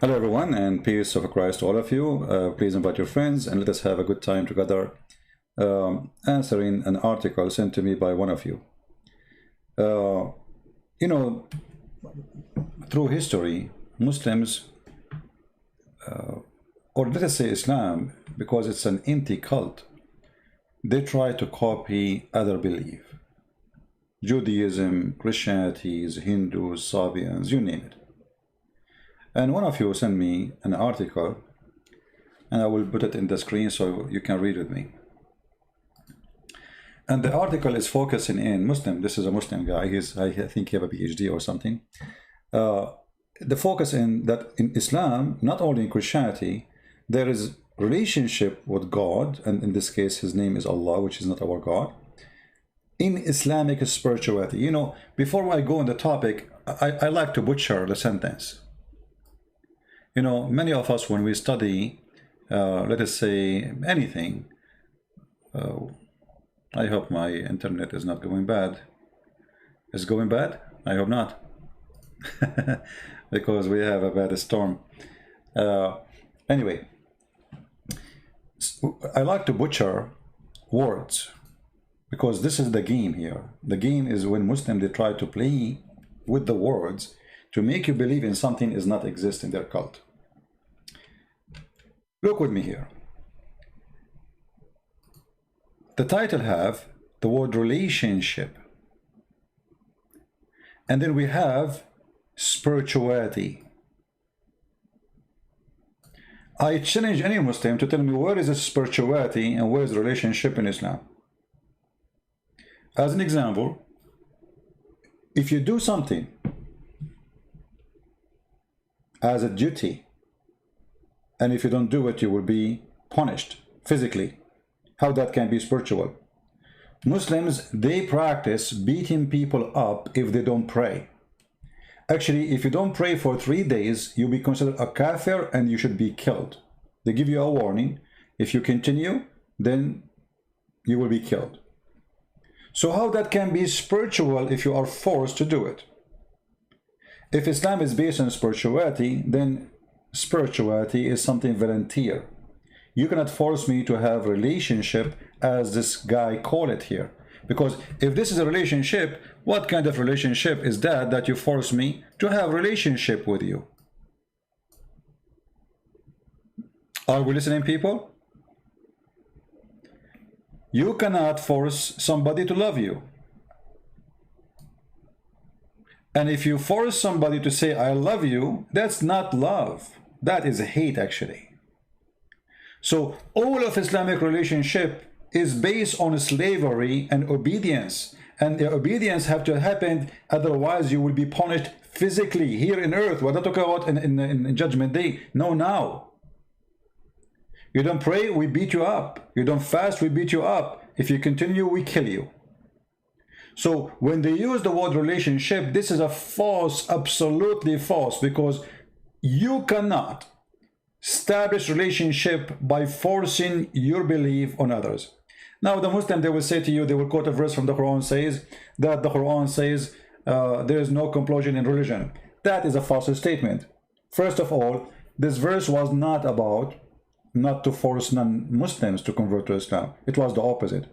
Hello everyone, and peace of Christ to all of you. Please invite your friends and let us have a good time together answering an article sent to me by one of you. You know, through history, Muslims, or let us say Islam, because it's an empty cult, they try to copy other belief. Judaism, Christianity, Hindus, Sabians, you name it. And one of you sent me an article, and I will put it in the screen so you can read with me. And the article is focusing in Muslim. This is a Muslim guy. I think he have a PhD or something. The focus in that in Islam, not only in Christianity, there is relationship with God, and in this case, his name is Allah, which is not our God. In Islamic spirituality, you know, before I go on the topic, I like to butcher the sentence. You know, many of us, when we study, let us say, anything, I hope my internet is not going bad. Is it going bad? I hope not. Because we have a bad storm. Anyway, I like to butcher words, because this is the game here. The game is when Muslims, they try to play with the words to make you believe in something is not exist in their cult. Look with me here. The title have the word relationship. And then we have spirituality. I challenge any Muslim to tell me where is the spirituality and where is the relationship in Islam. As an example, if you do something as a duty, and if you don't do it, you will be punished physically. How that can be spiritual? Muslims, they practice beating people up if they don't pray. Actually, if you don't pray for 3 days, you'll be considered a kafir and you should be killed. They give you a warning. If you continue, then you will be killed. So how that can be spiritual if you are forced to do it? If Islam is based on spirituality, then spirituality is something volunteer. You cannot force me to have relationship as this guy call it here. Because if this is a relationship, what kind of relationship is that you force me to have relationship with you? Are we listening, people? You cannot force somebody to love you. And if you force somebody to say, I love you, that's not love. That is hate, actually. So all of Islamic relationship is based on slavery and obedience. And the obedience have to happen, otherwise you will be punished physically here in earth. What I talk about in Judgment Day. No, now. You don't pray, we beat you up. You don't fast, we beat you up. If you continue, we kill you. So when they use the word relationship, this is a false, absolutely false, because you cannot establish relationship by forcing your belief on others. Now the Muslim, they will say to you, they will quote a verse from the Quran says that the Quran says there is no compulsion in religion. That is a false statement. First of all, this verse was not about not to force non-Muslims to convert to Islam. It was the opposite.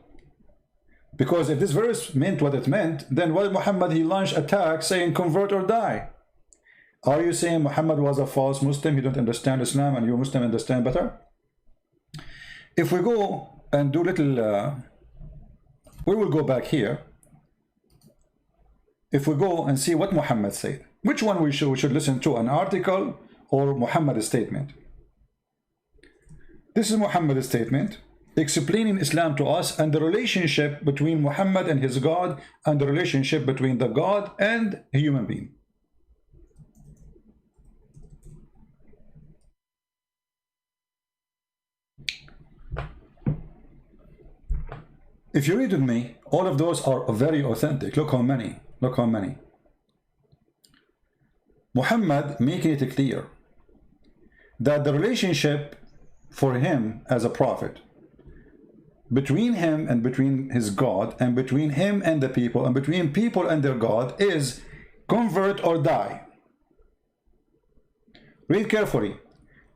Because if this verse meant what it meant, then why Muhammad, he launched attack saying convert or die? Are you saying Muhammad was a false Muslim, he don't understand Islam, and you Muslim understand better? If we go and do little, we will go back here. If we go and see what Muhammad said, which one we should listen to, an article or Muhammad's statement? This is Muhammad's statement, explaining Islam to us and the relationship between Muhammad and his God, and the relationship between the God and a human being. If you read with me, all of those are very authentic. Look how many. Look how many. Muhammad making it clear that the relationship for him as a prophet, between him and between his God, and between him and the people, and between people and their God, is convert or die. Read carefully.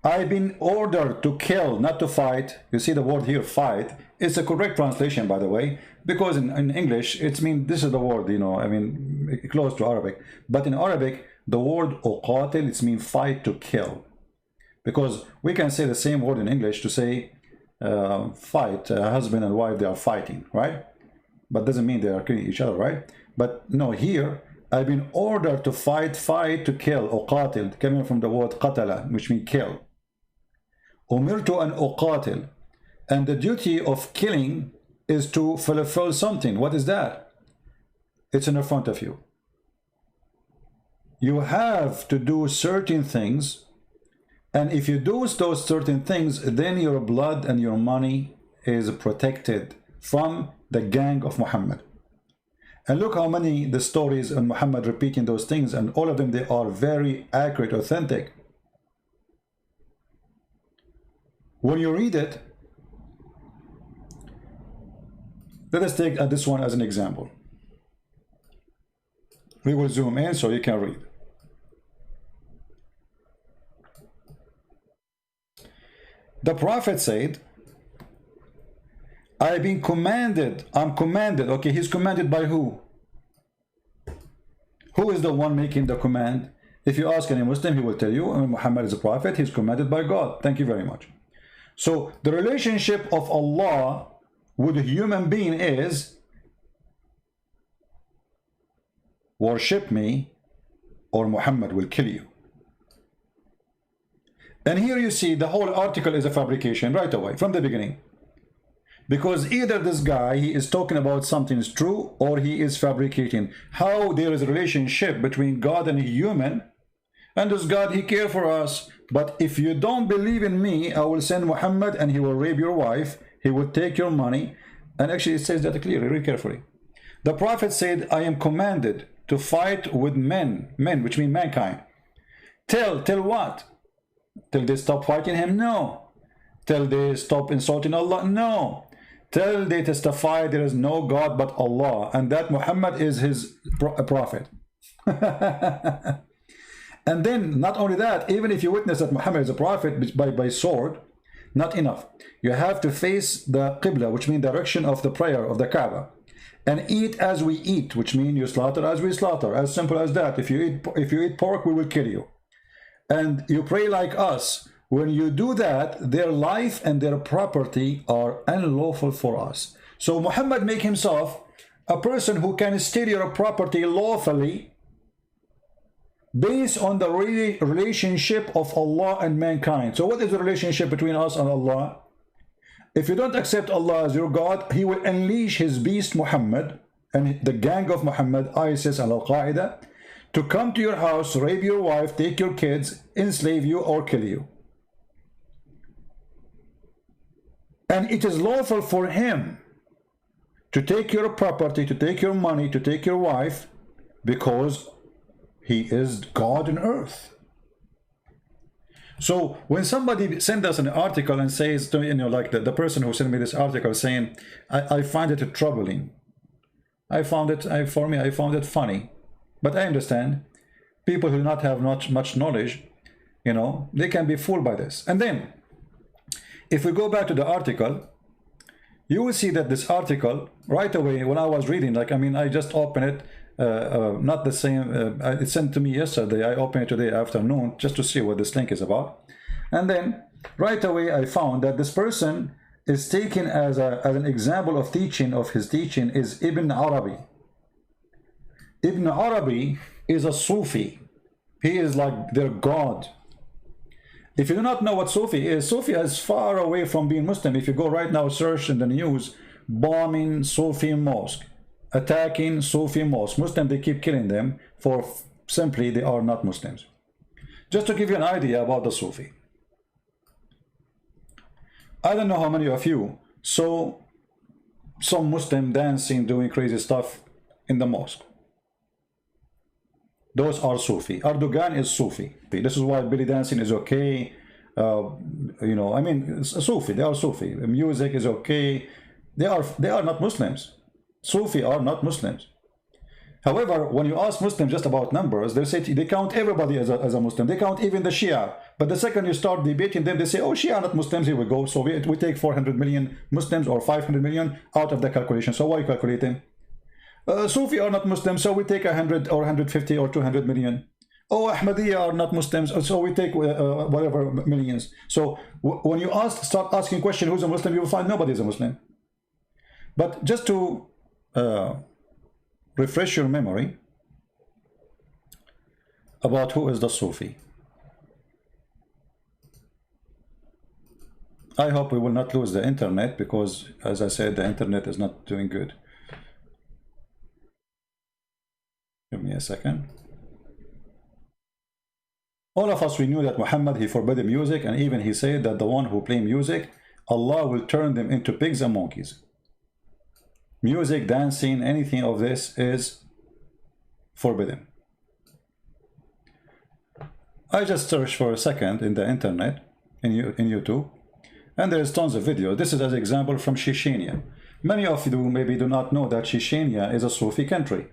I've been ordered to kill, not to fight. You see the word here, fight. It's a correct translation, by the way, because in English, it's mean, this is the word, you know, I mean, close to Arabic. But in Arabic, the word uqatil, it's mean fight, to kill. Because we can say the same word in English to say fight, husband and wife, they are fighting, right? But doesn't mean they are killing each other, right? But no, here, I've been ordered to fight, to kill, uqatil, coming from the word qatala, which means kill. Umirtu an uqatil. And the duty of killing is to fulfill something. What is that? It's in front of you. You have to do certain things, and if you do those certain things, then your blood and your money is protected from the gang of Muhammad. And look how many the stories on Muhammad repeating those things, and all of them, they are very accurate, authentic. When you read it, let us take this one as an example. We will zoom in so you can read. The Prophet said, I've been commanded, I'm commanded. Okay, he's commanded by who? Who is the one making the command? If you ask any Muslim, he will tell you, Muhammad is a prophet, he's commanded by God. Thank you very much. So the relationship of Allah with a human being is worship me or Muhammad will kill you. And here you see the whole article is a fabrication right away from the beginning, because either this guy, he is talking about something is true, or he is fabricating how there is a relationship between God and a human, and this God, he cares for us, but if you don't believe in me, I will send Muhammad and he will rape your wife, he will take your money. And actually it says that clearly, read carefully. The Prophet said, I am commanded to fight with men, which mean mankind. Till what? Till they stop fighting him? No. Till they stop insulting Allah? No. Till they testify there is no God but Allah, and that Muhammad is his prophet. And then not only that, even if you witness that Muhammad is a prophet by sword, not enough. You have to face the Qibla, which means direction of the prayer of the Kaaba, and eat as we eat, which means you slaughter as we slaughter. As simple as that. If you eat pork, we will kill you. And you pray like us. When you do that, their life and their property are unlawful for us. So Muhammad make himself a person who can steal your property lawfully based on the relationship of Allah and mankind. So what is the relationship between us and Allah? If you don't accept Allah as your God, he will unleash his beast Muhammad and the gang of Muhammad, ISIS and Al-Qaeda, to come to your house, rape your wife, take your kids, enslave you, or kill you. And it is lawful for him to take your property, to take your money, to take your wife, because he is God on earth. So when somebody sends us an article and says to me, you know, like the person who sent me this article saying, I find it troubling. I found it funny. But I understand people who do not have much knowledge, you know, they can be fooled by this. And then if we go back to the article, you will see that this article right away, when I was reading, like, I mean, I just opened it, not the same, it sent to me yesterday, I opened it today afternoon just to see what this link is about. And then right away I found that this person is taken as an example of teaching, of his teaching is Ibn Arabi. Ibn Arabi is a Sufi. He is like their God. If you do not know what Sufi is far away from being Muslim. If you go right now, search in the news, bombing Sufi mosque, attacking Sufi mosque. Muslims, they keep killing them for simply they are not Muslims. Just to give you an idea about the Sufi. I don't know how many of you saw some Muslim dancing, doing crazy stuff in the mosque. Those are Sufi. Erdogan is Sufi. This is why belly dancing is okay. You know, I mean, Sufi. They are Sufi. Music is okay. They are not Muslims. Sufi are not Muslims. However, when you ask Muslims just about numbers, they say they count everybody as a Muslim. They count even the Shia But the second you start debating them, they say, oh, Shia are not Muslims, here we go. So we take 400 million Muslims or 500 million out of the calculation. So why are you calculating? Sufi are not Muslims, so we take 100 or 150 or 200 million. Oh, Ahmadiyya are not Muslims, so we take whatever millions. So when you start asking question, who's a Muslim, you will find nobody is a Muslim. But just to refresh your memory about who is the Sufi. I hope we will not lose the internet, because as I said, the internet is not doing good. Give me a second. All of us, we knew that Muhammad, he forbade music, and even he said that the one who play music, Allah will turn them into pigs and monkeys. Music, dancing, anything of this is forbidden. I just searched for a second in the internet, in YouTube, and there is tons of videos. This is an example from Chechnya. Many of you maybe do not know that Chechnya is a Sufi country.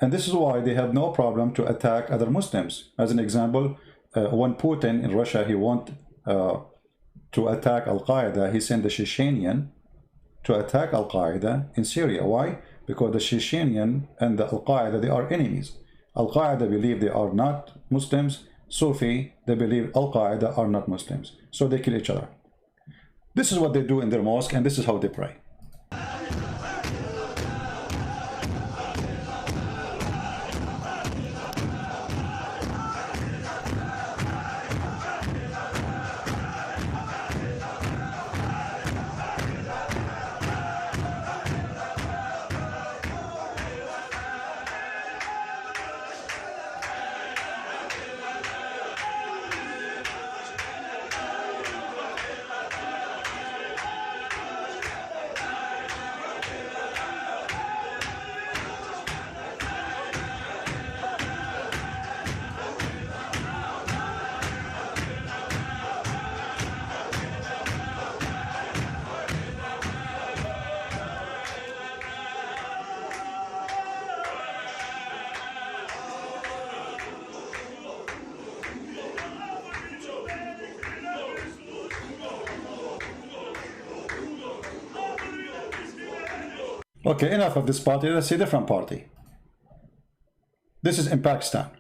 And this is why they have no problem to attack other Muslims. As an example, when Putin in Russia, he want to attack Al-Qaeda, he sent the Chechenian to attack Al-Qaeda in Syria. Why? Because the Chechenian and the Al-Qaeda, they are enemies. Al-Qaeda believe they are not Muslims. Sufi, they believe Al-Qaeda are not Muslims. So they kill each other. This is what they do in their mosque, and this is how they pray. Okay, enough of this party. Let's see a different party. This is in Pakistan.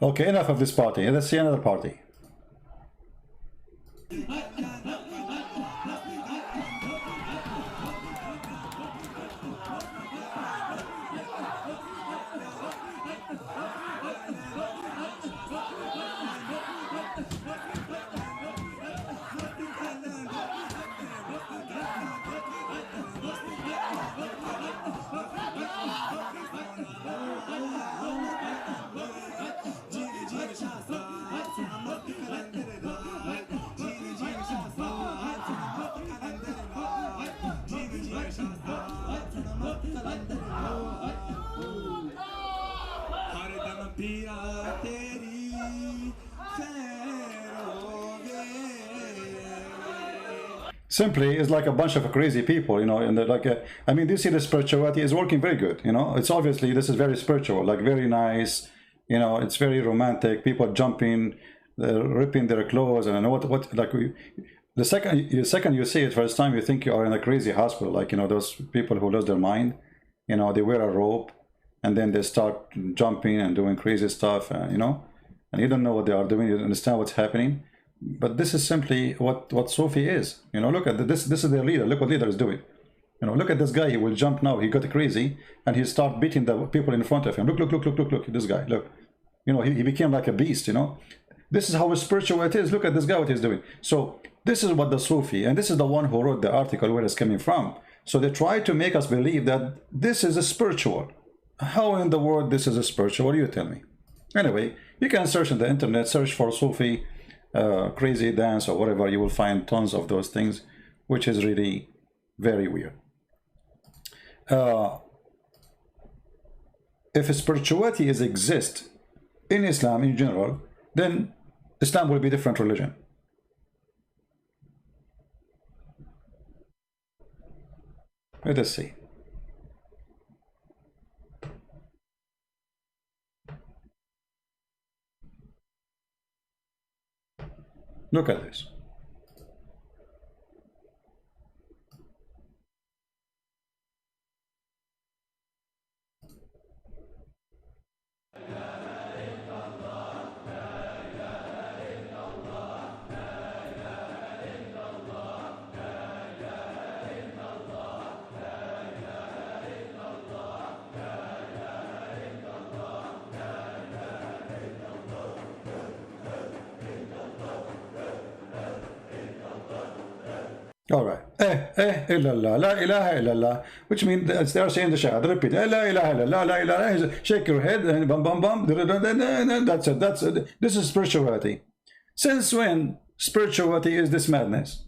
Okay, enough of this party. Let's see another party. Simply is like a bunch of crazy people, you know, and they're like, I mean, this see the spirituality is working very good, you know. It's obviously, this is very spiritual, like very nice, you know, it's very romantic, people jumping, ripping their clothes, and what like the second you see it first time, you think you are in a crazy hospital, like, you know, those people who lose their mind. You know, they wear a robe and then they start jumping and doing crazy stuff, you know, and you don't know what they are doing, you don't understand what's happening. But this is simply what Sufi is. You know, look at this. This is their leader. Look what leader is doing. You know, look at this guy. He will jump now. He got crazy and he start beating the people in front of him. Look. This guy. Look. You know, he became like a beast. You know, this is how spiritual it is. Look at this guy. What he's doing. So this is what the Sufi, and this is the one who wrote the article where it's coming from. So they try to make us believe that this is a spiritual. How in the world this is a spiritual? You tell me. Anyway, you can search on the internet. Search for Sufi. Crazy dance or whatever, you will find tons of those things, which is really very weird. If spirituality exists in Islam in general, then Islam will be a different religion. Let us see. Look at this. All right. Illallah, la ilaha illallah, which means they are saying the shahada. Repeat. La ilaha illallah, la ilaha. Shake your head and bum bum bum. That's it. That's it. This is spirituality. Since when spirituality is this madness?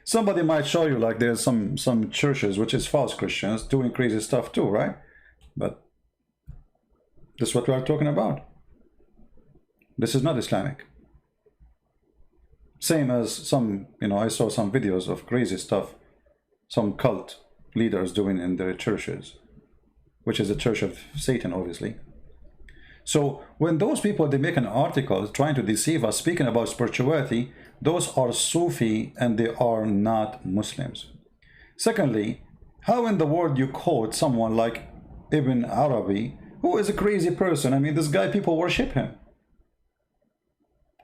Somebody might show you like there's some churches which is false Christians doing crazy stuff too, right? But this is what we are talking about. This is not Islamic. Same as some, you know, I saw some videos of crazy stuff some cult leaders doing in their churches, which is the church of Satan, obviously. So when those people, they make an article trying to deceive us, speaking about spirituality, those are Sufi and they are not Muslims. Secondly, how in the world you quote someone like Ibn Arabi, who is a crazy person? I mean, this guy, people worship him.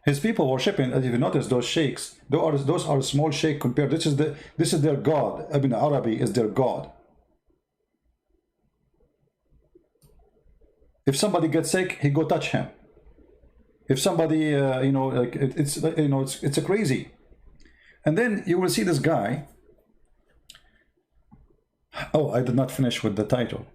His people worship him. If you notice those sheikhs, those are small sheikh compared. This is their god. Ibn Arabi is their god. If somebody gets sick, he go touch him. If somebody, you know, like it's a crazy. And then you will see this guy. Oh, I did not finish with the title.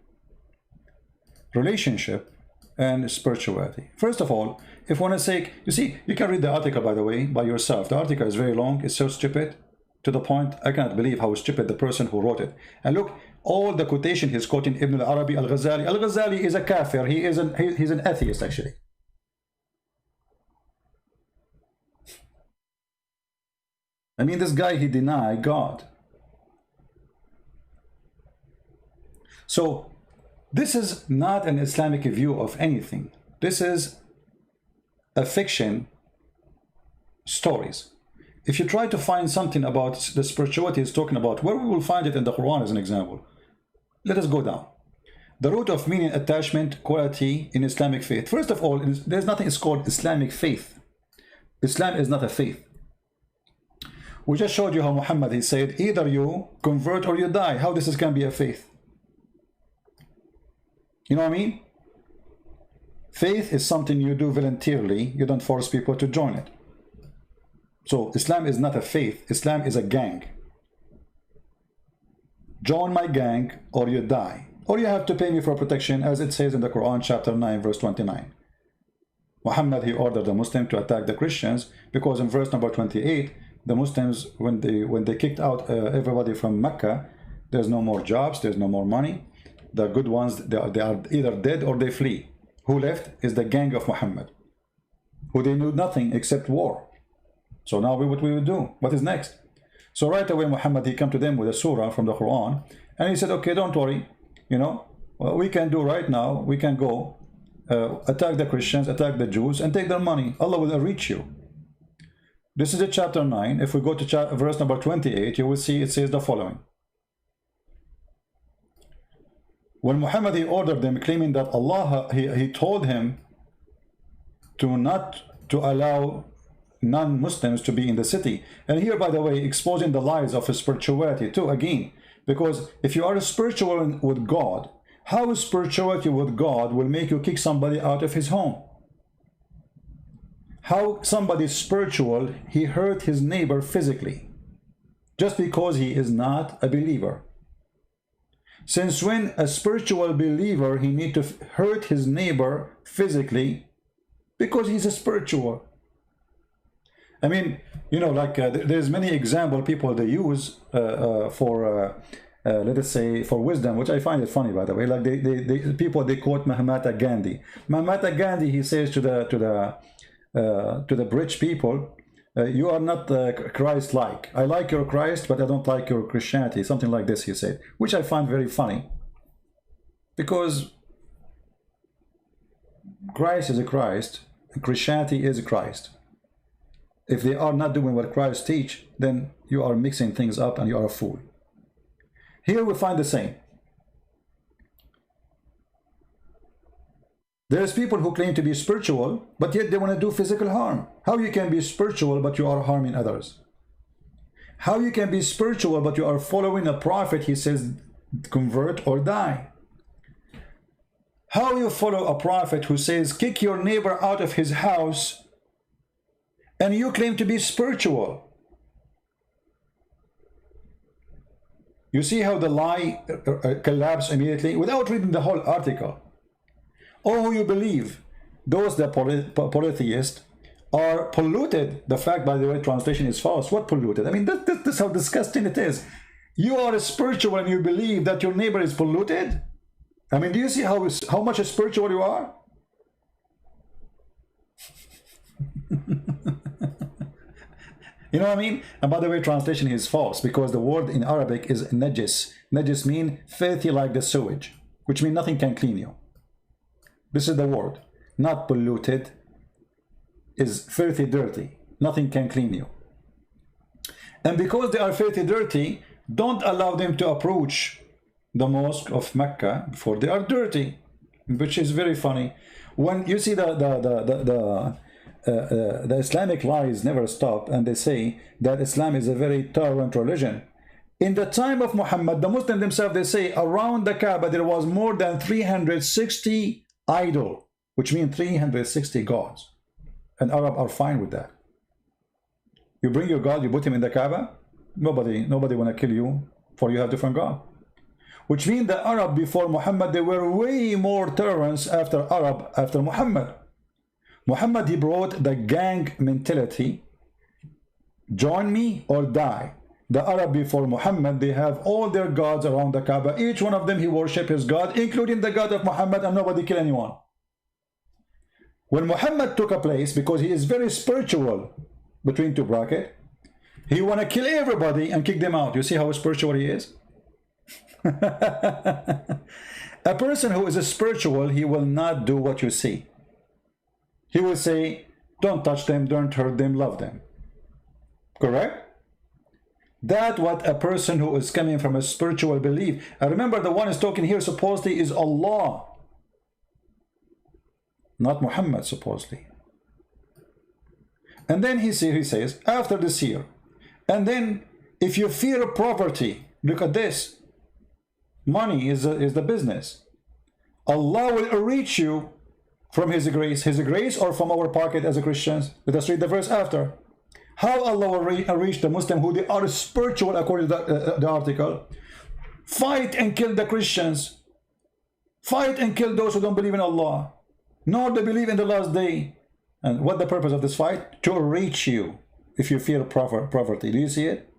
Relationship and spirituality. First of all, if one is sick, you see, you can read the article, by the way, by yourself. The article is very long. It's so stupid, to the point. I cannot believe how stupid the person who wrote it. And look, all the quotation he's quoting Ibn al-Arabi, Al-Ghazzali. Al-Ghazzali is a kafir. He's an atheist, actually. I mean, this guy, he denied God. So this is not an Islamic view of anything. This is a fiction stories. If you try to find something about the spirituality he's talking about, where we will find it in the Quran as an example. Let us go down. The root of meaning, attachment, quality in Islamic faith. First of all, there's nothing is called Islamic faith. Islam is not a faith. We just showed you how Muhammad, he said, either you convert or you die. How this can be a faith? You know what I mean? Faith is something you do voluntarily. You don't force people to join it. So Islam is not a faith. Islam is a gang. Join my gang or you die. Or you have to pay me for protection, as it says in the Quran, chapter 9, verse 29. Muhammad, he ordered the Muslims to attack the Christians because in verse number 28, the Muslims, when they kicked out everybody from Mecca, there's no more jobs, there's no more money. The good ones, they are either dead or they flee. Who left is the gang of Muhammad, who they knew nothing except war. So now what we would do? What is next? So right away Muhammad, he came to them with a surah from the Quran, and he said, okay, don't worry, you know, what we can do right now, we can go attack the Christians, attack the Jews, and take their money. Allah will reach you. This is the chapter 9. If we go to verse number 28, you will see it says the following. When Muhammad, he ordered them, claiming that Allah, he told him to not to allow non-Muslims to be in the city. And here, by the way, exposing the lies of spirituality too, again, because if you are spiritual with God, how spirituality with God will make you kick somebody out of his home? How somebody spiritual, he hurt his neighbor physically just because he is not a believer? Since when a spiritual believer, he need to hurt his neighbor physically because he's a spiritual? I mean, you know, like there's many example people they use for let us say for wisdom, which I find it funny, by the way. Like they quote Mahatma Gandhi. Mahatma Gandhi, he says to the rich people, you are not Christ-like. I like your Christ, but I don't like your Christianity. Something like this, he said, which I find very funny, because Christ is a Christ, and Christianity is a Christ. If they are not doing what Christ teach, then you are mixing things up and you are a fool. Here we find the same. There's people who claim to be spiritual, but yet they want to do physical harm. How you can be spiritual, but you are harming others? How you can be spiritual, but you are following a prophet, he says, convert or die? How you follow a prophet who says, kick your neighbor out of his house, and you claim to be spiritual? You see how the lie collapsed immediately without reading the whole article. Or who you believe, those that polytheists are polluted. The fact, by the way, translation is false. What polluted? I mean, that's how disgusting it is. You are spiritual and you believe that your neighbor is polluted? I mean, do you see how much spiritual you are? You know what I mean? And by the way, translation is false, because the word in Arabic is najis. Najis mean filthy like the sewage, which means nothing can clean you. This is the word. Not polluted is filthy dirty. Nothing can clean you. And because they are filthy dirty, don't allow them to approach the mosque of Mecca before they are dirty, which is very funny. When you see the Islamic lies never stop, and they say that Islam is a very tolerant religion. In the time of Muhammad, the Muslims themselves, they say around the Kaaba there was more than 360 idol, which means 360 gods, and Arab are fine with that. You bring your God, you put him in the Kaaba, nobody want to kill you for you have different God. Which means the Arab before Muhammad, they were way more tolerant after Muhammad. Muhammad, he brought the gang mentality, join me or die. The Arab before Muhammad, they have all their gods around the Kaaba. Each one of them, he worship his God, including the God of Muhammad, and nobody kill anyone. When Muhammad took a place, because he is very spiritual, between two brackets, he want to kill everybody and kick them out. You see how spiritual he is? A person who is a spiritual, he will not do what you see. He will say, don't touch them, don't hurt them, love them. Correct? That's what a person who is coming from a spiritual belief. And remember, the one is talking here supposedly is Allah, not Muhammad, supposedly. And then he says, after this year, and then if you fear poverty, look at this. Money is the business. Allah will reach you from His grace or from our pocket as a Christians. Let us read the verse after. How Allah will reach the Muslim who they are spiritual, according to the article. Fight and kill the Christians. Fight and kill those who don't believe in Allah, nor they believe in the last day. And what the purpose of this fight? To reach you if you fear poverty. Do you see it?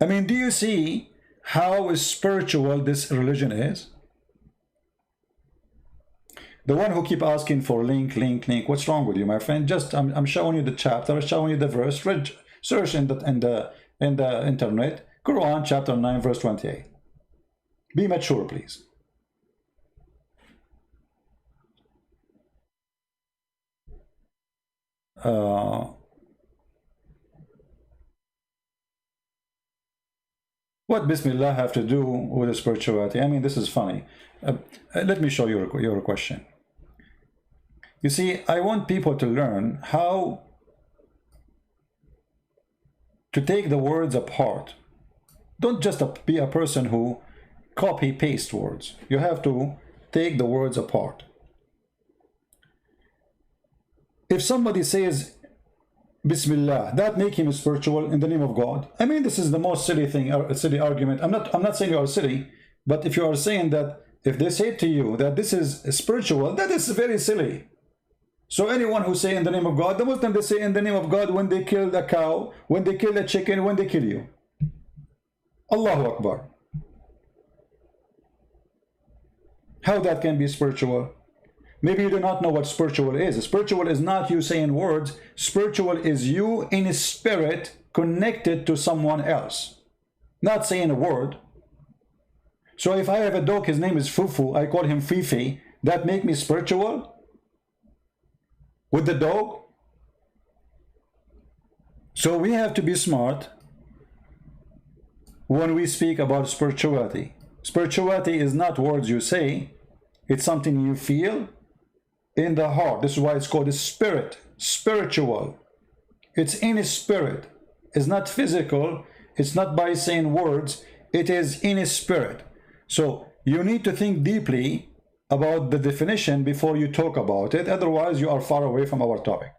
I mean, do you see how spiritual this religion is? The one who keep asking for link, what's wrong with you, my friend? Just I'm showing you the chapter, showing you the verse. Search in the internet, Quran chapter 9 verse 28. Be mature, please. What Bismillah have to do with the spirituality? I mean, this is funny. Let me show you your question. You see, I want people to learn how to take the words apart. Don't just be a person who copy-paste words. You have to take the words apart. If somebody says Bismillah, that make him spiritual in the name of God. I mean, this is the most silly thing, a silly argument. I'm not saying you are silly, but if you are saying that, if they say to you that this is spiritual, that is very silly. So anyone who say in the name of God, the Muslims, they say in the name of God when they kill a cow, when they kill a chicken, when they kill you. Allahu Akbar. How that can be spiritual? Maybe you do not know what spiritual is. Spiritual is not you saying words. Spiritual is you in spirit connected to someone else. Not saying a word. So if I have a dog, his name is Fufu, I call him Fifi, that make me spiritual? With the dog? So we have to be smart when we speak about spirituality. Spirituality is not words you say. It's something you feel in the heart. This is why it's called a spirit. Spiritual. It's in a spirit. It's not physical. It's not by saying words. It is in a spirit. So you need to think deeply about the definition before you talk about it. Otherwise, you are far away from our topic.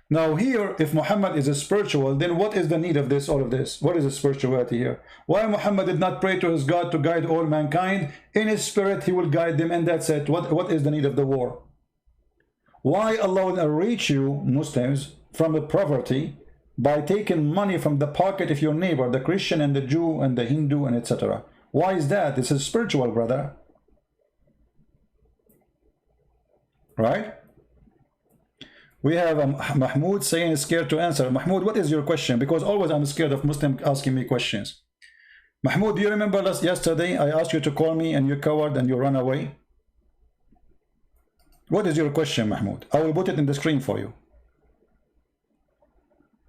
Now here, if Muhammad is a spiritual, then what is the need of this, all of this? What is the spirituality here? Why Muhammad did not pray to his God to guide all mankind? In his spirit, he will guide them, and that's it. What is the need of the war? Why Allah will reach you, Muslims, from the poverty by taking money from the pocket of your neighbor, the Christian and the Jew and the Hindu and etc.? Why is that? This is spiritual, brother. Right? We have Mahmoud saying scared to answer. Mahmoud, what is your question? Because always I'm scared of Muslims asking me questions. Mahmoud, do you remember yesterday I asked you to call me and you cowered and you ran away? What is your question, Mahmoud? I will put it in the screen for you.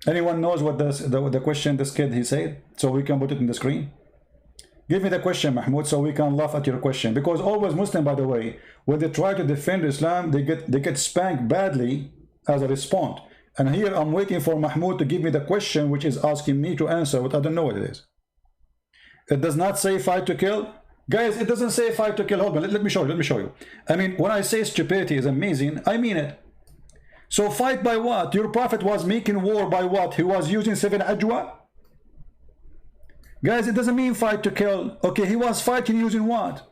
Anyone knows what the question this kid he said? So we can put it in the screen. Give me the question, Mahmoud, so we can laugh at your question. Because always Muslim, by the way, when they try to defend Islam, they get spanked badly as a response. And here I'm waiting for Mahmoud to give me the question which is asking me to answer, but I don't know what it is. It does not say fight to kill. Guys, it doesn't say fight to kill. Hold on, let me show you. I mean, when I say stupidity is amazing, I mean it. So fight by what? Your prophet was making war by what? He was using 7 ajwa? Guys, it doesn't mean fight to kill. Okay, he was fighting using what?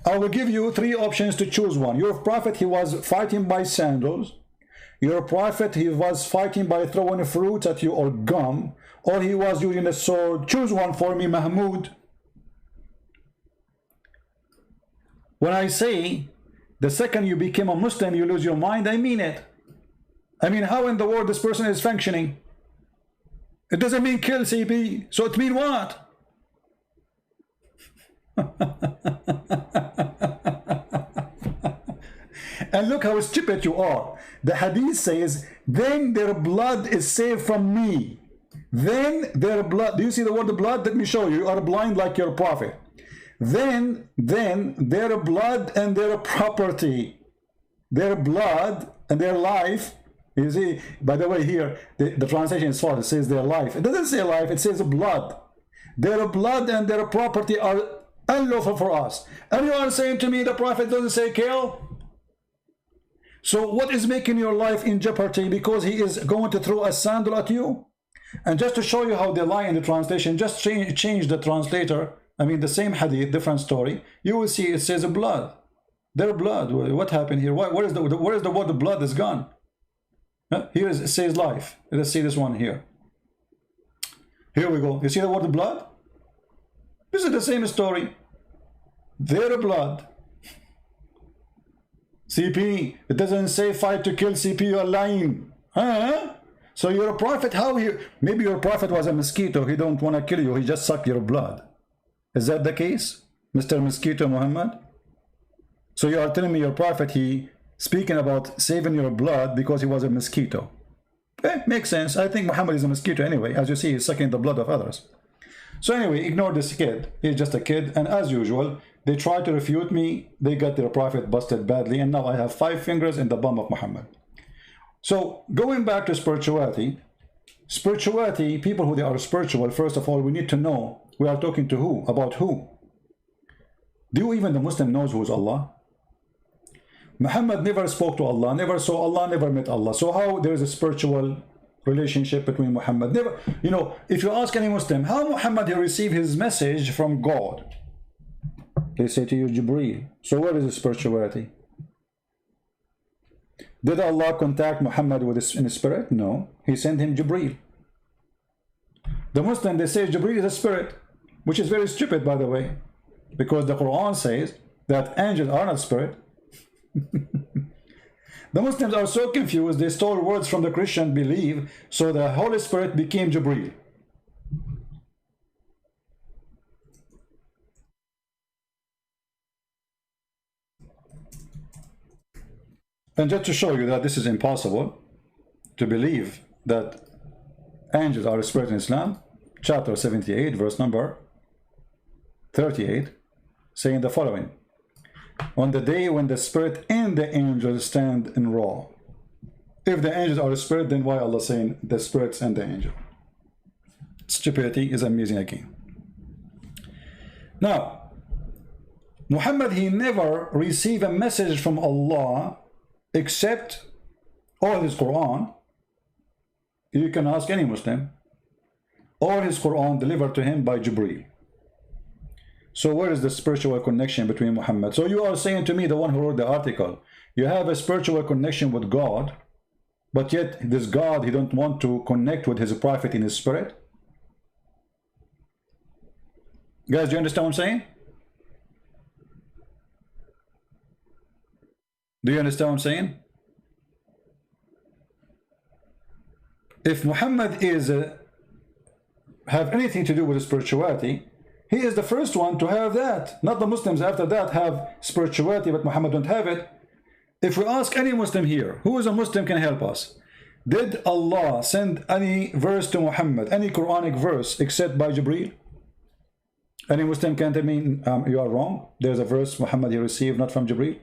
I will give you 3 options to choose one. Your prophet, he was fighting by sandals. Your prophet, he was fighting by throwing fruits at you or gum. Or he was using a sword. Choose one for me, Mahmoud. When I say the second you become a Muslim, you lose your mind, I mean it. I mean, how in the world this person is functioning? It doesn't mean kill, CP. So it mean what? And look how stupid you are. The hadith says, then their blood is saved from me. Then their blood, do you see the word blood? Let me show you. You are blind like your prophet. Then their blood and their property, their blood and their life. You see, by the way, here the translation is false. It says their life. It doesn't say life, it says blood. Their blood and their property are unlawful for us. And you are saying to me the prophet doesn't say kill? So what is making your life in jeopardy? Because he is going to throw a sandal at you? And just to show you how they lie in the translation, just change the translator. I mean, the same hadith, different story. You will see it says blood. Their blood. What happened here? Where is the word blood is gone? Here it says life. Let's see this one here. Here we go. You see the word blood? This is the same story. Their blood. CP, it doesn't say fight to kill. CP, you are lying. Huh? So you're a prophet. How you? Maybe your prophet was a mosquito. He don't want to kill you. He just suck your blood. Is that the case, Mr. Mosquito Muhammad? So you are telling me your prophet, he speaking about saving your blood because he was a mosquito. Makes sense. I think Muhammad is a mosquito anyway. As you see, he's sucking the blood of others. So anyway, ignore this kid. He's just a kid, and as usual, they try to refute me. They got their prophet busted badly, and now I have 5 fingers in the bum of Muhammad. So going back to spirituality, people who they are spiritual, first of all, we need to know we are talking to who, about who. Do even the Muslim knows who is Allah? Muhammad never spoke to Allah, never saw Allah, never met Allah. So how there is a spiritual relationship between Muhammad? Never, you know, if you ask any Muslim, how Muhammad he received his message from God? They say to you, Jibreel. So where is the spirituality? Did Allah contact Muhammad with in his spirit? No. He sent him Jibreel. The Muslim, they say Jibreel is a spirit, which is very stupid, by the way, because the Quran says that angels are not spirit. The Muslims are so confused, they stole words from the Christian belief, so the Holy Spirit became Jibreel. And just to show you that this is impossible to believe that angels are a spirit in Islam, chapter 78, verse number 38, saying the following: on the day when the spirit and the angels stand in raw. If the angels are a spirit, then why Allah saying the spirits and the angel? Stupidity is amazing again. Now, Muhammad, he never received a message from Allah except all his Quran. You can ask any Muslim. All his Quran delivered to him by Jibreel. So where is the spiritual connection between Muhammad? So you are saying to me, the one who wrote the article, you have a spiritual connection with God, but yet this God, he don't want to connect with his prophet in his spirit? Guys, do you understand what I'm saying? Do you understand what I'm saying? If Muhammad is have anything to do with spirituality, he is the first one to have that. Not the Muslims after that have spirituality, but Muhammad don't have it. If we ask any Muslim here, who is a Muslim can help us? Did Allah send any verse to Muhammad, any Quranic verse, except by Jibreel? Any Muslim can tell me you are wrong? There's a verse Muhammad he received not from Jibreel?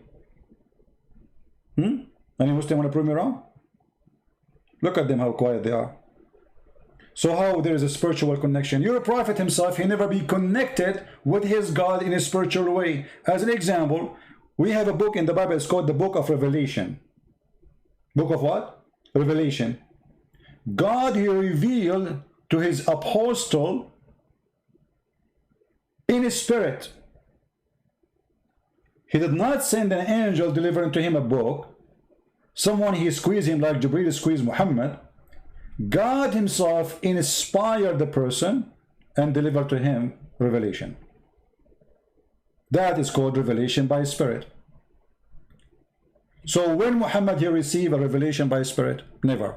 Any Muslim want to prove me wrong? Look at them, how quiet they are. So how there is a spiritual connection? Your prophet himself, he never be connected with his God in a spiritual way. As an example, we have a book in the Bible, it's called the Book of Revelation. Book of what? Revelation. God, he revealed to his apostle in his spirit. He did not send an angel delivering to him a book. Someone he squeezed him like Jibreel squeezed Muhammad. God himself inspired the person and delivered to him revelation. That is called revelation by spirit. So when Muhammad he received a revelation by spirit? Never.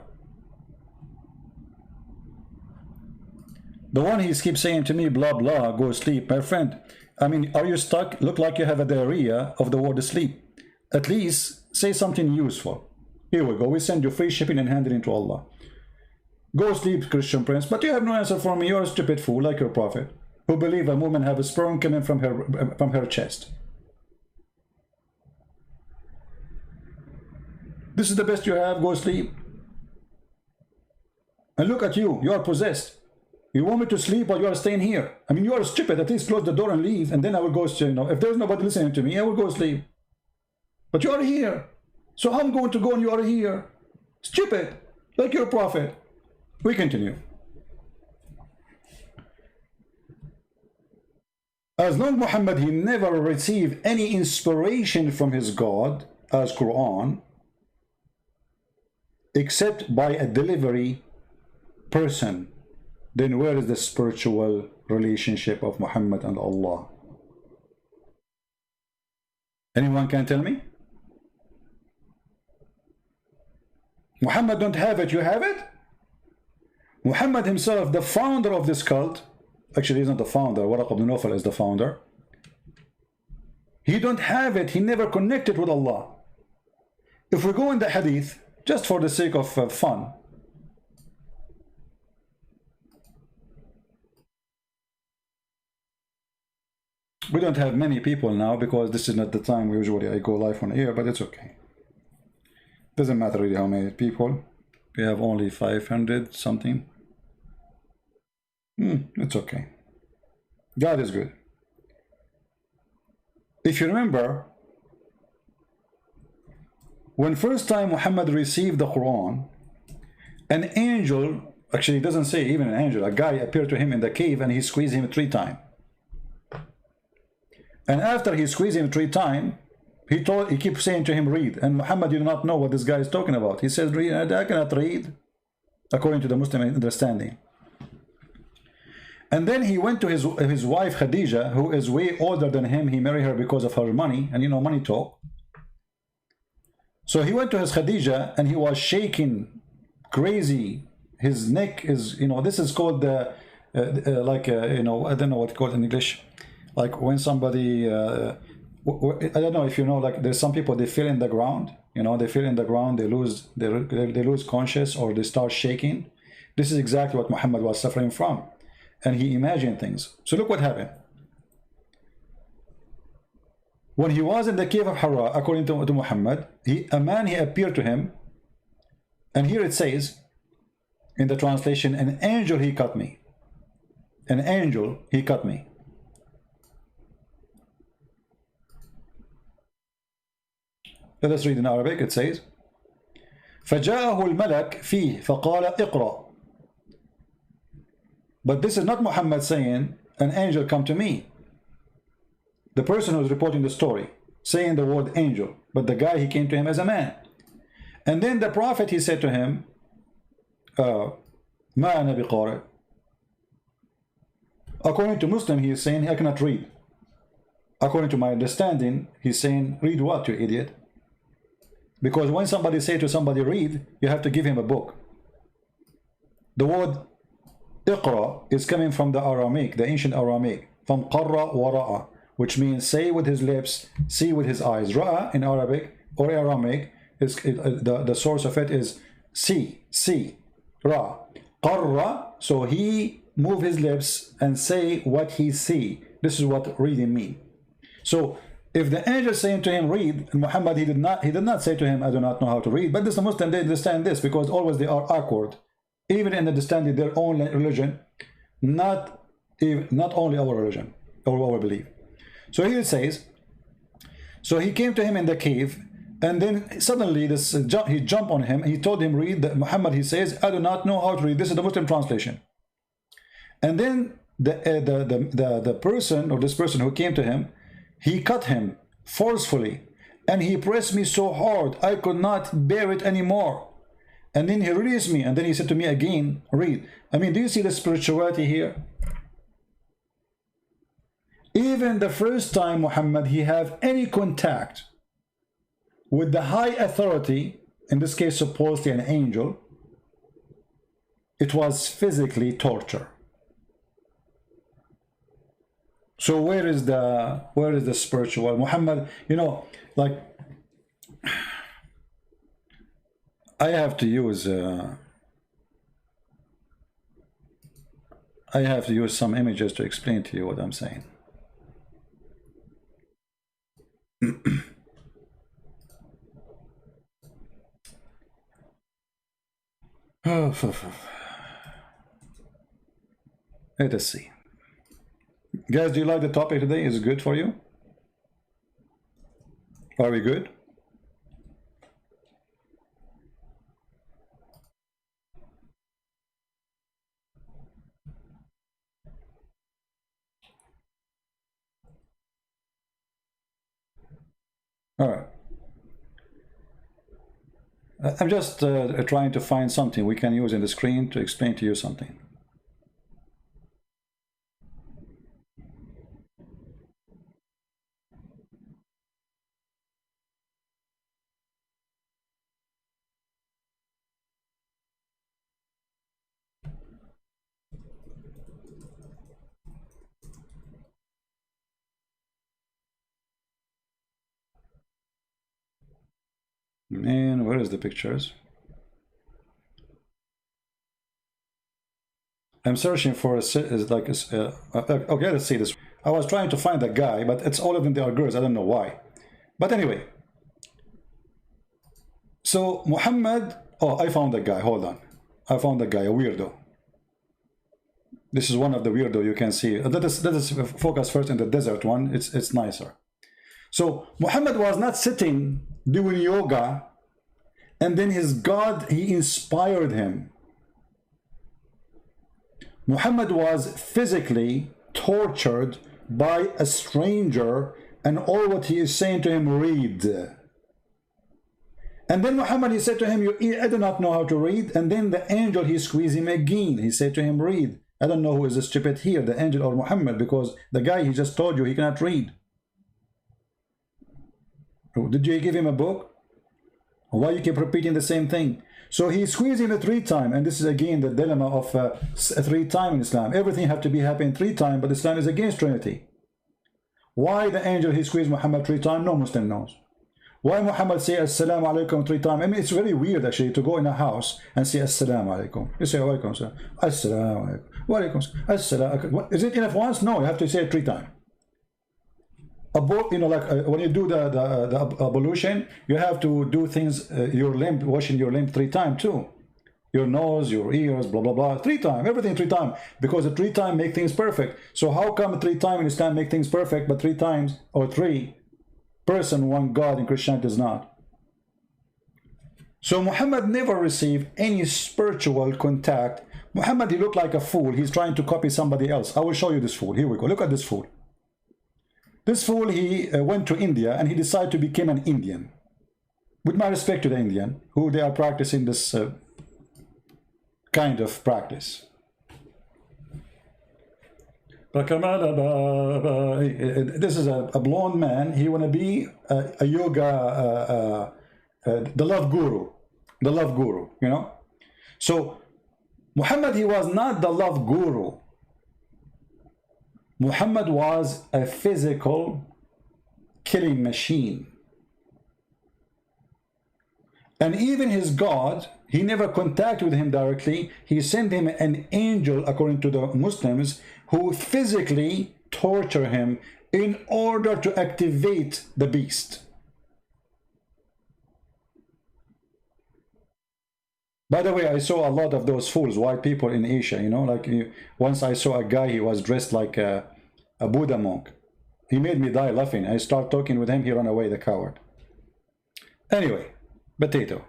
The one he keeps saying to me, blah blah, go sleep. My friend, I mean, are you stuck? Look like you have a diarrhea of the word sleep. At least say something useful. Here we go, we send you free shipping and handling to Allah. Go sleep, Christian prince. But you have no answer for me. You're a stupid fool like your prophet, who believe a woman have a sperm coming from her chest. This is the best you have. Go sleep. And look at you. You are possessed. You want me to sleep while you are staying here? I mean, you are stupid. At least close the door and leave, and then I will go. You know, if there's nobody listening to me, I will go sleep. But you are here. So I'm going to go and you are here. Stupid, like your prophet. We continue. As long Muhammad, he never received any inspiration from his God as Quran, except by a delivery person, then where is the spiritual relationship of Muhammad and Allah? Anyone can tell me? Muhammad don't have it, you have it? Muhammad himself, the founder of this cult, actually he's not the founder, Waraq ibn Nawfal is the founder. He don't have it, he never connected with Allah. If we go in the hadith, just for the sake of fun, We don't have many people now because this is not the time usually I go live on air, but it's okay. Doesn't matter really how many people. We have only 500 something. It's okay. God is good. If you remember, when first time Muhammad received the Quran, an angel, actually it doesn't say even an angel, a guy appeared to him in the cave and he squeezed him 3 times. And after he squeezed him 3 times, he keeps saying to him, read. And Muhammad did not know what this guy is talking about. He says, read. I cannot read, according to the Muslim understanding. And then he went to his wife Khadija, who is way older than him. He married her because of her money, and you know, money talk. So he went to his Khadija, and he was shaking, crazy. His neck is, you know, this is called the, you know, I don't know what it's called in English. Like when somebody, I don't know if you know, like there's some people, they feel in the ground, you know, they feel in the ground, they lose conscious, or they start shaking. This is exactly what Muhammad was suffering from. And he imagined things. So look what happened. When he was in the cave of Hira, according to Muhammad, a man appeared to him. And here it says, in the translation, an angel he cut me. An angel he cut me. Let us read in Arabic. It says, فجاءه الملك فيه فقال اقرأ. But this is not Muhammad saying, an angel come to me. The person who's reporting the story, saying the word angel, but the guy, he came to him as a man. And then the prophet, he said to him, ما أنا بقارئ. According to Muslim, he is saying, I cannot read. According to my understanding, he's saying, read what, you idiot? Because when somebody say to somebody, read, you have to give him a book. The word Iqra is coming from the Aramaic, the ancient Aramaic, from qarra wa ra'a, which means say with his lips, see with his eyes. Ra'a in Arabic or Aramaic, the source of it is see, ra. Qarra, so he move his lips and say what he see. This is what reading mean. So if the angel saying to him, read, Muhammad, he did not say to him, I do not know how to read. But the Muslims, they understand this because always they are awkward. Even in understanding their own religion, not only our religion or our belief. So here it says, so he came to him in the cave, and then suddenly he jumped on him. He told him, read. Muhammad, he says, I do not know how to read. This is the Muslim translation. And then the person, or this person who came to him, he cut him forcefully, and he pressed me so hard I could not bear it anymore. And then he released me, and then he said to me again, read. I mean, do you see the spirituality here? Even the first time Muhammad, he have any contact with the high authority, in this case supposedly an angel, it was physically torture. So where is the spiritual? Muhammad, you know, like, I have to use some images to explain to you what I'm saying. Let us see. Guys, do you like the topic today? Is it good for you? Are we good? All right. I'm just trying to find something we can use in the screen to explain to you something. Man, where is the pictures? I'm searching for okay, let's see this. I was trying to find a guy, but it's all of them, they are girls. I don't know why. But anyway. So Muhammad, oh, I found a guy. Hold on. I found a guy, a weirdo. This is one of the weirdo you can see. Let us focus first on the desert one. It's nicer. So Muhammad was not sitting doing yoga, and then his God, he inspired him. Muhammad was physically tortured by a stranger, and all what he is saying to him, read. And then Muhammad, he said to him, I do not know how to read. And then the angel, he squeezed him again. He said to him, read. I don't know who is the stupid here, the angel or Muhammad, because the guy, he just told you he cannot read. Did you give him a book? Why you keep repeating the same thing? So he squeezed him 3 times, and this is again the dilemma of 3 times in Islam. Everything have to be happening 3 times, but Islam is against Trinity. Why the angel, he squeezed Muhammad 3 times? No Muslim knows. Why Muhammad say Assalamu alaikum 3 times? I mean, it's very weird actually to go in a house and say Assalamu alaikum. You say alaikum salam. Assalamu alaikum. Wa alaikum salam. Is it enough once? No, you have to say it 3 times. You know, like when you do the ablution, you have to do things, your limb, washing your limb 3 times too. Your nose, your ears, blah, blah, blah, 3 times, everything 3 times, because the 3 times make things perfect. So how come 3 times in Islam make things perfect, but 3 times, or 3 person, 1 God in Christianity is not? So Muhammad never received any spiritual contact. Muhammad, he looked like a fool. He's trying to copy somebody else. I will show you this fool. Here we go. Look at this fool. This fool, he went to India and he decided to become an Indian. With my respect to the Indian, who they are practicing this kind of practice. This is a blonde man. He want to be a yoga, the love guru. The love guru, you know. So Muhammad, he was not the love guru. Muhammad was a physical killing machine. And even his God, he never contacted with him directly. He sent him an angel, according to the Muslims, who physically torture him in order to activate the beast. By the way, I saw a lot of those fools, white people in Asia, you know, like once I saw a guy, he was dressed like a Buddha monk. He made me die laughing. I start talking with him, he ran away, the coward. Anyway, potato.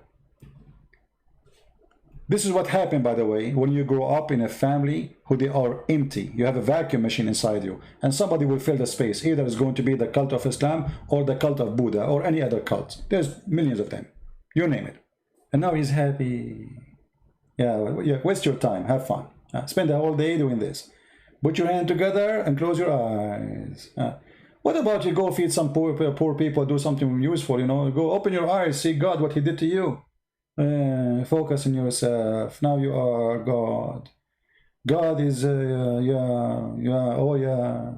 This is what happened, by the way, when you grow up in a family who they are empty. You have a vacuum machine inside you, and somebody will fill the space. Either it's going to be the cult of Islam or the cult of Buddha or any other cult. There's millions of them. You name it. And now he's happy. Yeah, waste your time. Have fun. Spend the whole day doing this. Put your hand together and close your eyes. What about you go feed some poor people, do something useful, you know? Go open your eyes, see God, what he did to you. Focus on yourself. Now you are God. God is, oh yeah.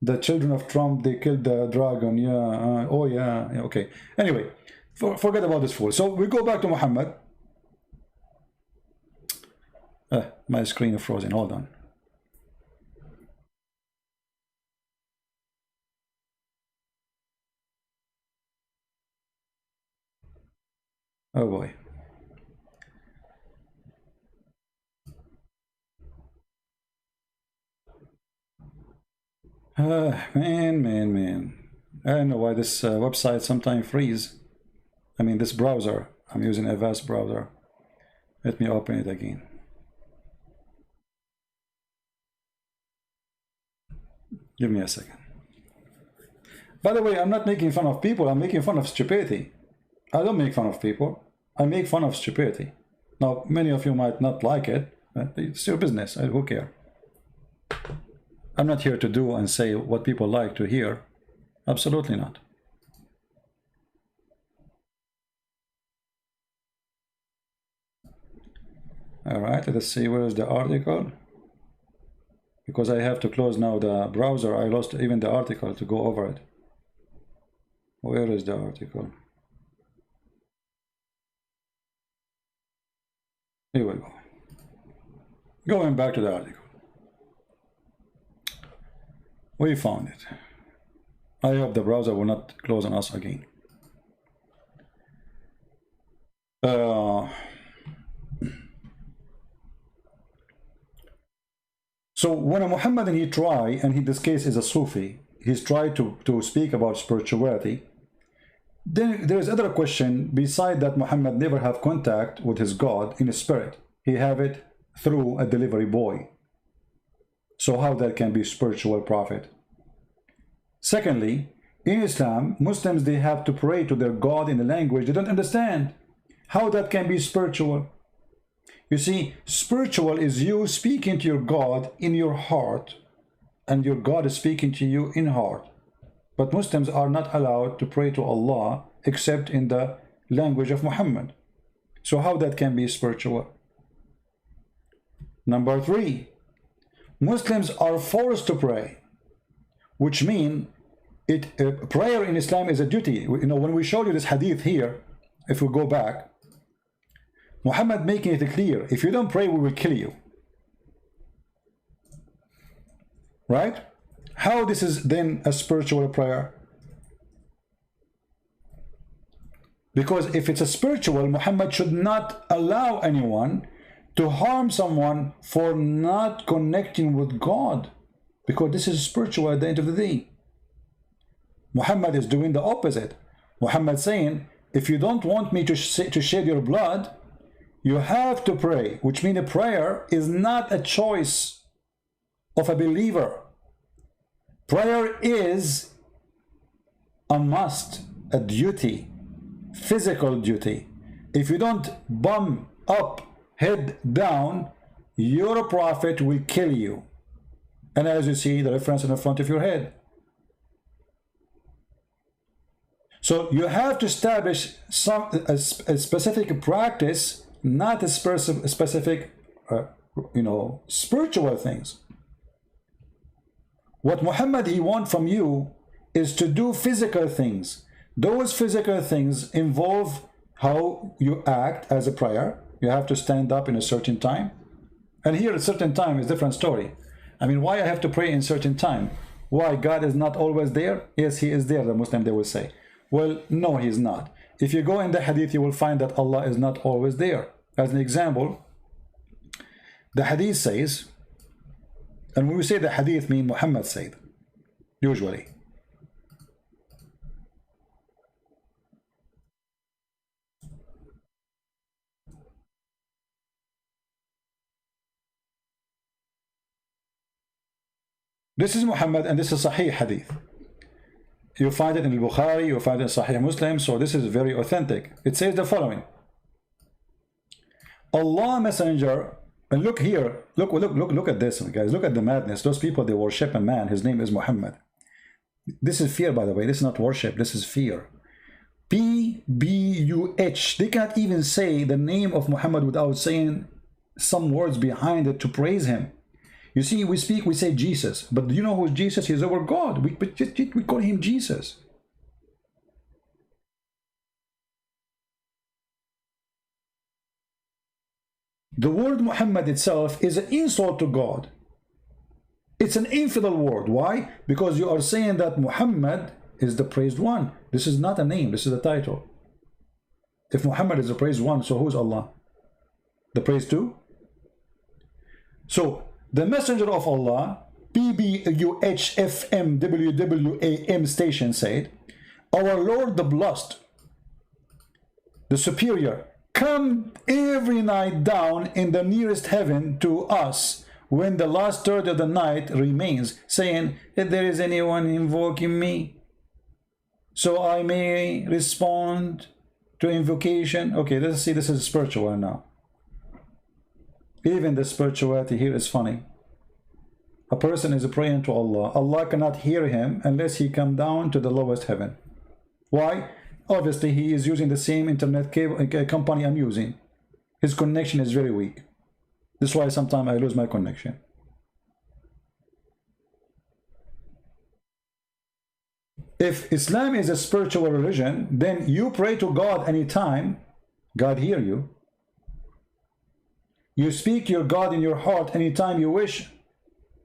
The children of Trump, they killed the dragon. Yeah, oh yeah. Okay. Anyway. Forget about this fool. So we go back to Muhammad. My screen is frozen. Hold on. Oh boy. Man. I don't know why this website sometimes freeze. I mean, this browser, I'm using a vast browser. Let me open it again. Give me a second. By the way, I'm not making fun of people, I'm making fun of stupidity. I don't make fun of people, I make fun of stupidity. Now, many of you might not like it, but it's your business, who cares? I'm not here to do and say what people like to hear. Absolutely not. All right, let us see, where is the article? Because I have to close now the browser, I lost even the article to go over it. Where is the article? Here we go. Going back to the article. We found it. I hope the browser will not close on us again. So when a Muhammadan, he try, and in this case is a Sufi, he's tried to speak about spirituality, then there is other question beside that Muhammad never have contact with his God in his spirit. He have it through a delivery boy. So how that can be spiritual prophet? Secondly, in Islam, Muslims, they have to pray to their God in a language they don't understand. How that can be spiritual? You see, spiritual is you speaking to your God in your heart, and your God is speaking to you in heart. But Muslims are not allowed to pray to Allah except in the language of Muhammad. So how that can be spiritual? Number 3, Muslims are forced to pray, which means prayer in Islam is a duty. You know, when we showed you this hadith here, if we go back, Muhammad making it clear, if you don't pray, we will kill you. Right? How this is then a spiritual prayer? Because if it's a spiritual, Muhammad should not allow anyone to harm someone for not connecting with God, because this is spiritual at the end of the day. Muhammad is doing the opposite. Muhammad saying, if you don't want me to shed your blood, you have to pray, which means a prayer is not a choice of a believer. Prayer is a must, a duty, physical duty. If you don't bum up, head down, your prophet will kill you. And as you see, the reference in the front of your head. So you have to establish a specific practice, not a specific, spiritual things. What Muhammad, he wants from you is to do physical things. Those physical things involve how you act as a prayer. You have to stand up in a certain time. And here a certain time is a different story. I mean, why I have to pray in certain time? Why God is not always there? Yes, he is there, the Muslim, they will say. Well, no, he is not. If you go in the hadith, you will find that Allah is not always there. As an example, the hadith says, and when we say the hadith, mean Muhammad said, usually. This is Muhammad, and this is Sahih hadith. You find it in Al-Bukhari, you find it in Sahih Muslim, so this is very authentic. It says the following. Allah Messenger, and look here, look at this, guys, look at the madness. Those people, they worship a man, his name is Muhammad. This is fear, by the way, this is not worship, this is fear. P-B-U-H, they can't even say the name of Muhammad without saying some words behind it to praise him. You see, we say Jesus, but do you know who's Jesus? He's our God. We call him Jesus. The word Muhammad itself is an insult to God. It's an infidel word. Why? Because you are saying that Muhammad is the praised one. This is not a name, this is a title. If Muhammad is the praised one, so who's Allah? The praised two? So, the messenger of Allah, PBUHFMWWAM station said, our Lord the Blessed, the Superior, come every night down in the nearest heaven to us when the last third of the night remains, saying, if there is anyone invoking me, so I may respond to invocation. Okay, let's see, this is spiritual now. Even the spirituality here is funny. A person is praying to Allah. Allah cannot hear him unless he come down to the lowest heaven. Why? Obviously, he is using the same internet cable company I'm using. His connection is very weak. This is why sometimes I lose my connection. If Islam is a spiritual religion, then you pray to God anytime, God hear you. You speak your God in your heart anytime you wish,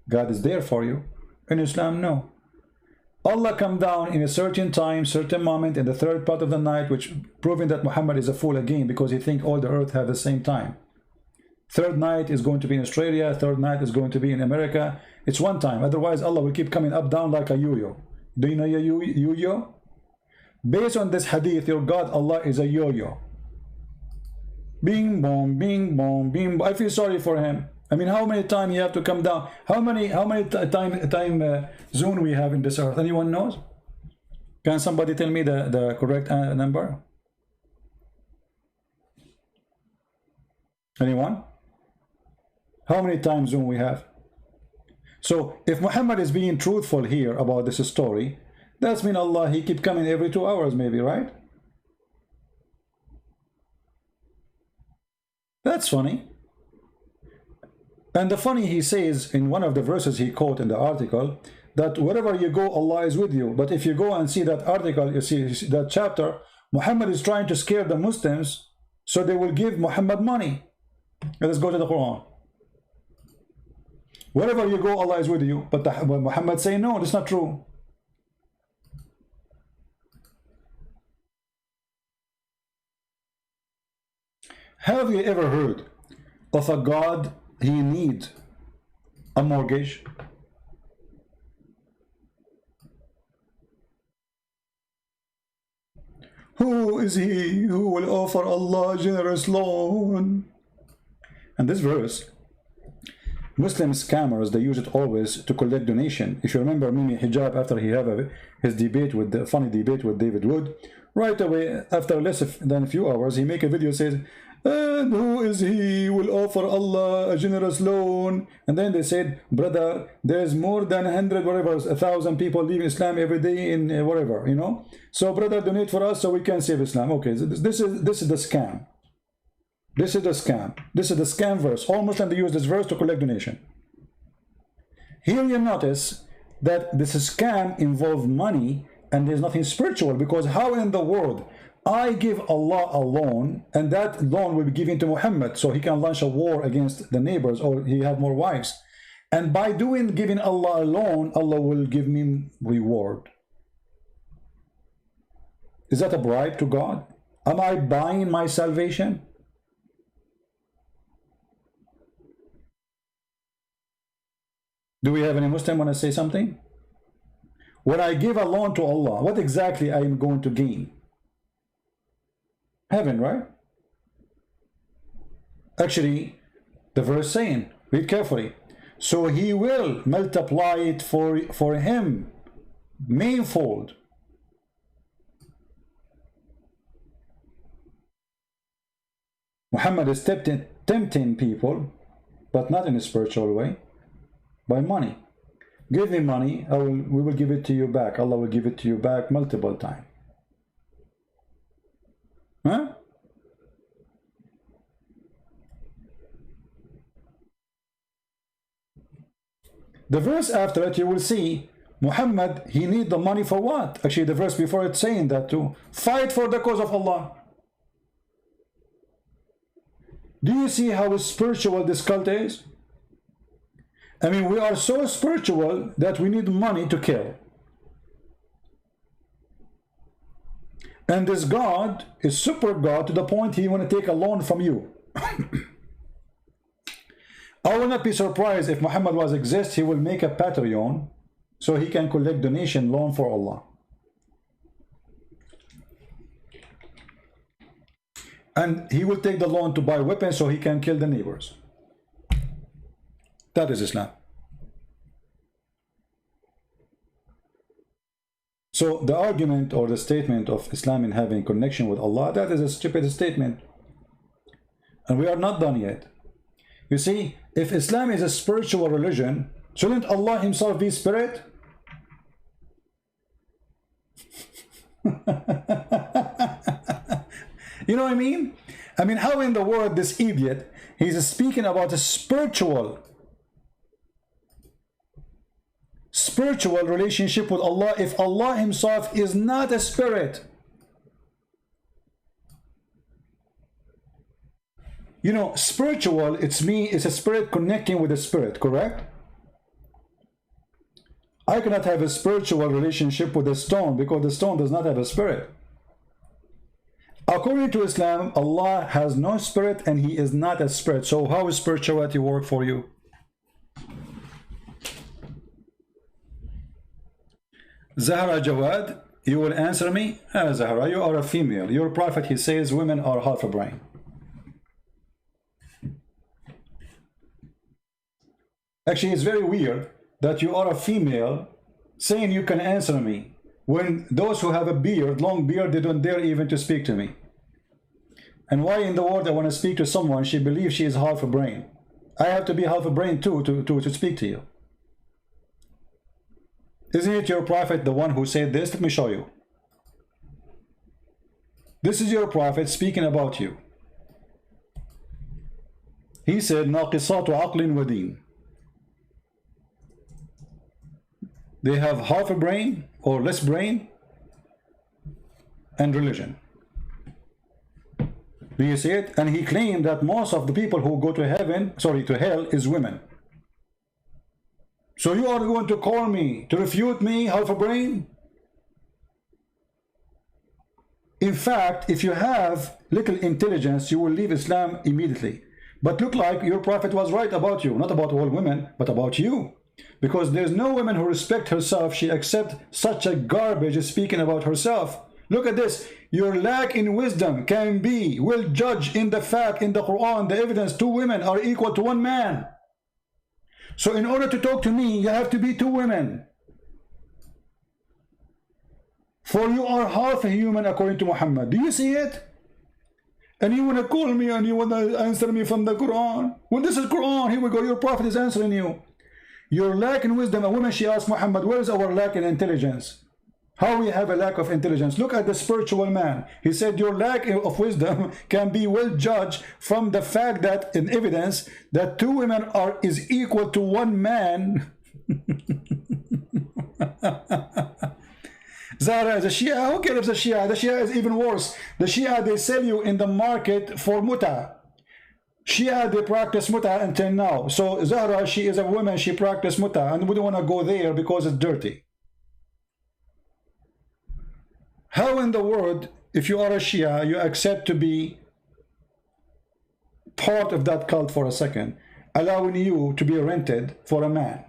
God is there for you. In Islam, no. Allah come down in a certain time, certain moment in the third part of the night, which proving that Muhammad is a fool again because he think all the earth have the same time. Third night is going to be in Australia, third night is going to be in America. It's one time, otherwise Allah will keep coming up down like a yo-yo. Do you know a yo-yo? Based on this hadith, your God Allah is a yo-yo. Bing bong, bing bong, bing bong. I feel sorry for him. I mean, how many times you have to come down? How many time zone we have in this earth? Anyone knows? Can somebody tell me the correct number? Anyone? How many time zone we have? So if Muhammad is being truthful here about this story, that's mean Allah, he keep coming every 2 hours maybe, right? That's funny. And the funny, he says in one of the verses he quote in the article, that wherever you go, Allah is with you. But if you go and see that article, you see that chapter, Muhammad is trying to scare the Muslims so they will give Muhammad money. Let's go to the Quran. Wherever you go, Allah is with you. But Muhammad say, no, that's not true. Have you ever heard of a God he need a mortgage? Who is he who will offer Allah a generous loan? And this verse, Muslim scammers, they use it always to collect donation. If you remember Mimi Hijab, after he had his debate with the funny debate with David Wood, right away after less than a few hours, he make a video says, and who is he who will offer Allah a generous loan? And then they said, brother, there's more than 100 whatever 1,000 people leave Islam every day in whatever, you know. So brother, donate for us so we can save Islam. Okay, so this is the scam. This is the scam. This is the scam verse. All Muslims, they use this verse to collect donation. Here you notice that this scam involves money and there's nothing spiritual, because how in the world I give Allah a loan and that loan will be given to Muhammad so he can launch a war against the neighbors or he have more wives, and by giving Allah a loan, Allah will give me reward. Is that a bribe to God? Am I buying my salvation? Do we have any Muslim want to say something? When I give a loan to Allah, what exactly I am going to gain? Heaven, right? Actually, the verse saying, read carefully, so he will multiply it for him manifold. Muhammad is tempting people, but not in a spiritual way, by money. Give me money, we will give it to you back. Allah will give it to you back multiple times. Huh? The verse after it, you will see Muhammad, he need the money for what? Actually, the verse before it's saying that too. Fight for the cause of Allah. Do you see how spiritual this cult is? I mean, we are so spiritual that we need money to kill. And this God is super God to the point he want to take a loan from you. I will not be surprised if Muhammad was exist, he will make a Patreon so he can collect donation loan for Allah. And he will take the loan to buy weapons so he can kill the neighbors. That is Islam. So the argument or the statement of Islam in having connection with Allah, that is a stupid statement. And we are not done yet. You see, if Islam is a spiritual religion, shouldn't Allah himself be spirit? You know what I mean? I mean, how in the world this idiot, he's speaking about a spiritual relationship with Allah if Allah himself is not a spirit? You know, spiritual, it's a spirit connecting with a spirit, correct? I cannot have a spiritual relationship with a stone because the stone does not have a spirit. According to Islam, Allah has no spirit and He is not a spirit. So how is spirituality work for you? Zahra Jawad, you will answer me? Zahra, you are a female. Your prophet, he says women are half a brain. Actually, it's very weird that you are a female saying you can answer me when those who have a beard, long beard, they don't dare even to speak to me. And why in the world I want to speak to someone, she believes she is half a brain. I have to be half a brain too to speak to you. Isn't it your prophet the one who said this? Let me show you. This is your prophet speaking about you. He said, ناقصات عقل ودين. They have half a brain or less brain and religion. Do you see it? And he claimed that most of the people who go to to hell is women. So you are going to call me to refute me, half a brain? In fact, if you have little intelligence, you will leave Islam immediately. But look like your prophet was right about you, not about all women, but about you. Because there's no woman who respects herself, she accepts such a garbage speaking about herself. Look at this. Your lack in wisdom will judge in the fact in the Quran, the evidence, 2 women are equal to 1 man. So in order to talk to me, you have to be 2 women. For you are half a human according to Muhammad. Do you see it? And you want to call me and you want to answer me from the Quran. Well, this is Quran. Here we go. Your prophet is answering you. Your lack in wisdom. A woman, she asked Muhammad, where is our lack in intelligence? How we have a lack of intelligence? Look at the spiritual man. He said your lack of wisdom can be well judged from the fact that in evidence that 2 women is equal to 1 man. Zara is a Shia. Who cares if it's a Shia? The Shia is even worse. The Shia, they sell you in the market for muta. Shia, they practice muta until now. So Zahra, she is a woman, she practices muta, and we don't want to go there because it's dirty. How in the world, if you are a Shia, you accept to be part of that cult for a second, allowing you to be rented for a man?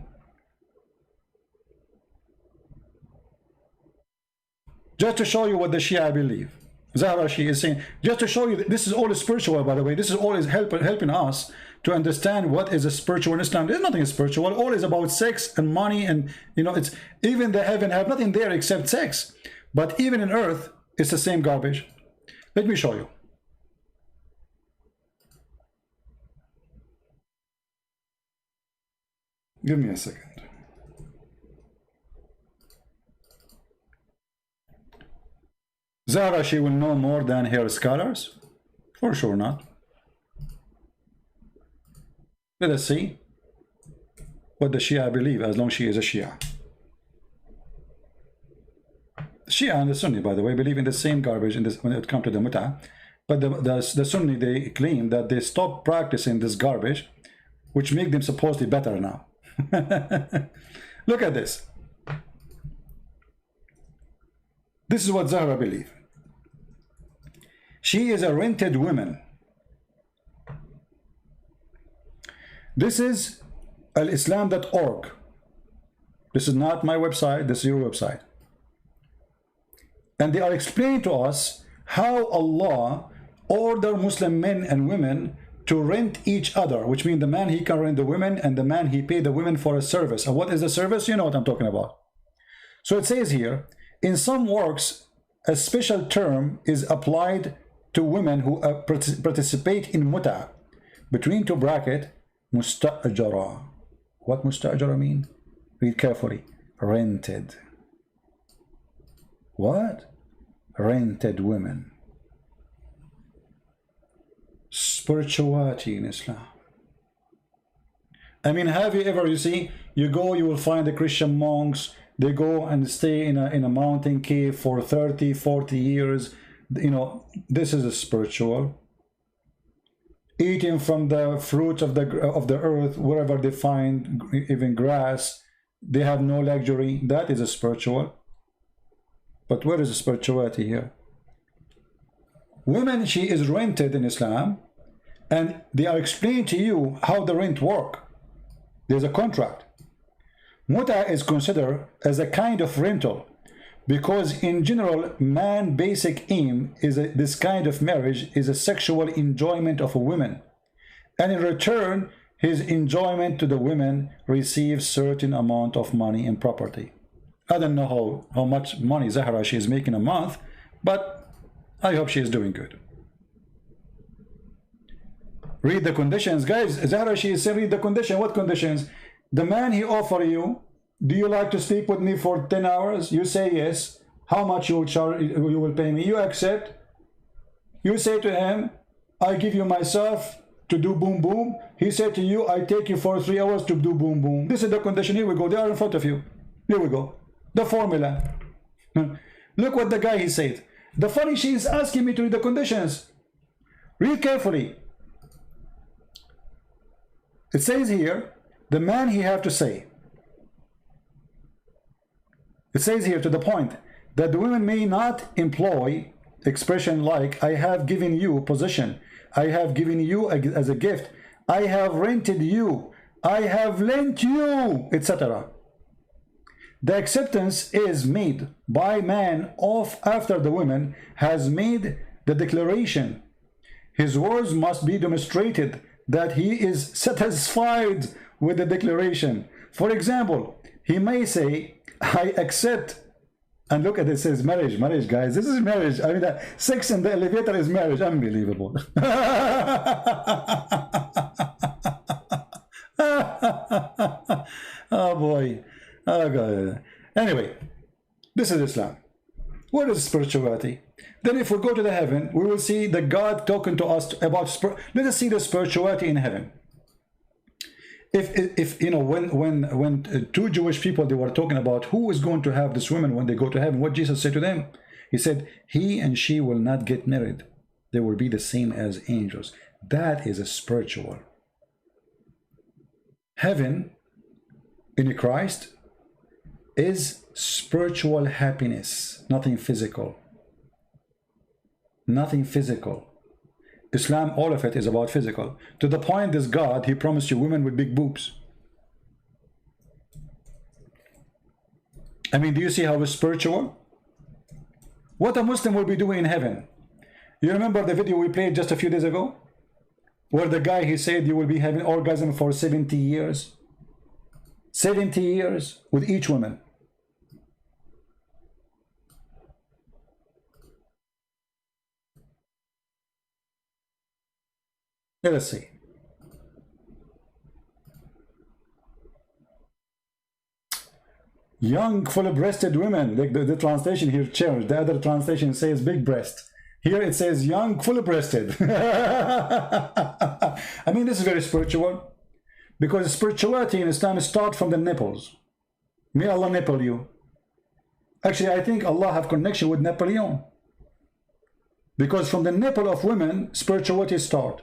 Just to show you what the Shia believe. Zahra, she is saying, just to show you, this is all spiritual, by the way. This is all is helping us to understand what is a spiritual in Islam. There's nothing spiritual. All is about sex and money, and it's even the heaven have nothing there except sex. But even in earth, it's the same garbage. Let me show you. Give me a second. Zahra, she will know more than her scholars? For sure not. Let us see what the Shia believe, as long as she is a Shia. Shia and the Sunni, by the way, believe in the same garbage in this, when it comes to the muta. But the Sunni, they claim that they stopped practicing this garbage, which make them supposedly better now. Look at this. This is what Zahra believes. She is a rented woman. This is alislam.org. This is not my website, this is your website. And they are explaining to us how Allah ordered Muslim men and women to rent each other, which means the man, he can rent the women, and the man, he pay the women for a service. And what is the service? You know what I'm talking about. So it says here, in some works, a special term is applied to women who participate in muta, between 2 brackets, musta'jara. What musta'jara mean? Read carefully. Rented. What? Rented women. Spirituality in Islam. I mean, have you ever, you see, you go, you will find the Christian monks, they go and stay in a mountain cave for 30, 40 years. This is a spiritual. Eating from the fruits of the earth, wherever they find, even grass. they have no luxury. That is a spiritual. But where is the spirituality here? Women, she is rented in Islam, and they are explaining to you how the rent work. There's a contract. Muta is considered as a kind of rental, because in general, man's basic aim is this kind of marriage is a sexual enjoyment of a woman, and in return, his enjoyment to the women receives certain amount of money and property. I don't know how much money Zahra she is making a month, but I hope she is doing good. Read the conditions, guys. Zahra she is saying read the condition. What conditions? The man he offer you, do you like to sleep with me for 10 hours? You say yes. How much you will charge? You will pay me. You accept. You say to him, I give you myself to do boom boom. He said to you, I take you for 3 hours to do boom boom. This is the condition. Here we go. They are in front of you. Here we go. The formula. Look what the guy he said. The funny, she is asking me to read the conditions. Read carefully. It says here, the man he have to say. It says here to the point that the women may not employ expression like I have given you position, I have given you as a gift, I have rented you, I have lent you, etc. The acceptance is made by man of after the woman has made the declaration. His words must be demonstrated that he is satisfied with the declaration. For example, he may say, I accept, and look at it, says marriage, marriage, guys. This is marriage. I mean, that sex in the elevator is marriage. Unbelievable. Oh boy. Oh God. Anyway, this is Islam. What is spirituality? Then if we go to the heaven, we will see the God talking to us about let us see the spirituality in heaven. If you know, when two Jewish people, they were talking about who is going to have this woman when they go to heaven, what Jesus said to them, he said, he and she will not get married. They will be the same as angels. That is a spiritual. Heaven in Christ is spiritual happiness, nothing physical. Nothing physical. Islam, all of it is about physical. To the point, this God, he promised you women with big boobs. I mean, do you see how it's spiritual? What a Muslim will be doing in heaven. You remember the video we played just a few days ago? Where the guy, he said you will be having orgasm for 70 years. 70 years with each woman. Let us see. Young, full-breasted women. Like the translation here changed. The other translation says big breast. Here it says young, full-breasted. I mean, this is very spiritual. Because spirituality in Islam starts from the nipples. May Allah nipple you. Actually, I think Allah have connection with Napoleon. Because from the nipple of women, spirituality starts.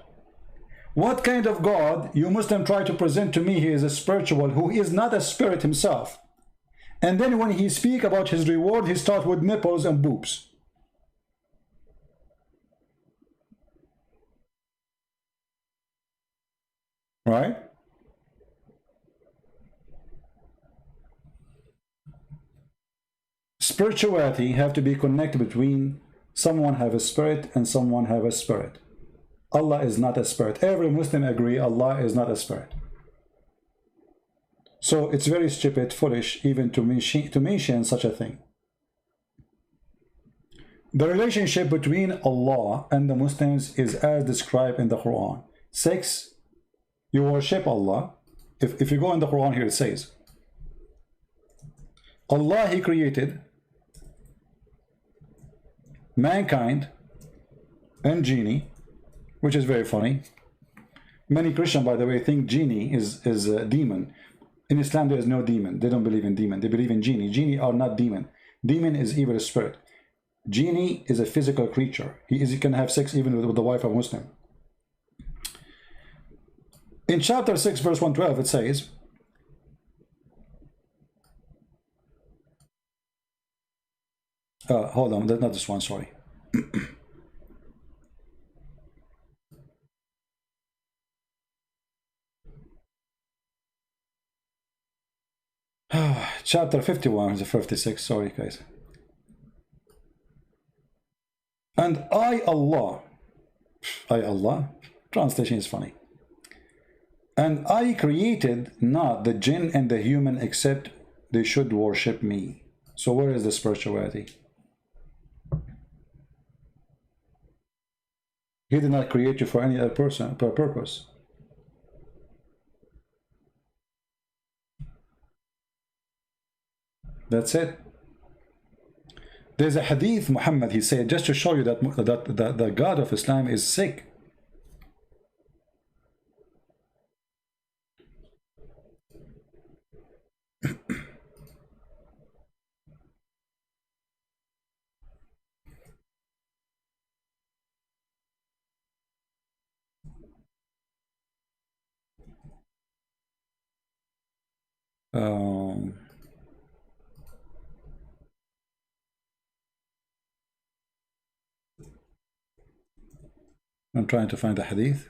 What kind of God you Muslim try to present to me he is a spiritual who is not a spirit himself? And then when he speak about his reward, he starts with nipples and boobs. Right? Spirituality have to be connected between someone have a spirit and someone have a spirit. Allah is not a spirit. Every Muslim agree Allah is not a spirit. So it's very stupid, foolish, even to mention such a thing. The relationship between Allah and the Muslims is as described in the Quran. 6, you worship Allah. If you go in the Quran here, it says, Allah, he created mankind and genie, which is very funny. Many Christians, by the way, think genie is a demon. In Islam, there is no demon. They don't believe in demon. They believe in genie. Genie are not demon. Demon is evil spirit. Genie is a physical creature. He can have sex even with the wife of a Muslim. In chapter 6, verse 112, it says, hold on, that's not this one, sorry. Chapter 51 is 56, sorry guys. And Allah, translation is funny. And I created not the jinn and the human except they should worship me. So where is the spirituality? He did not create you for any other person, per purpose. That's it. There's a hadith, Muhammad, he said, just to show you that the God of Islam is sick. I'm trying to find the hadith.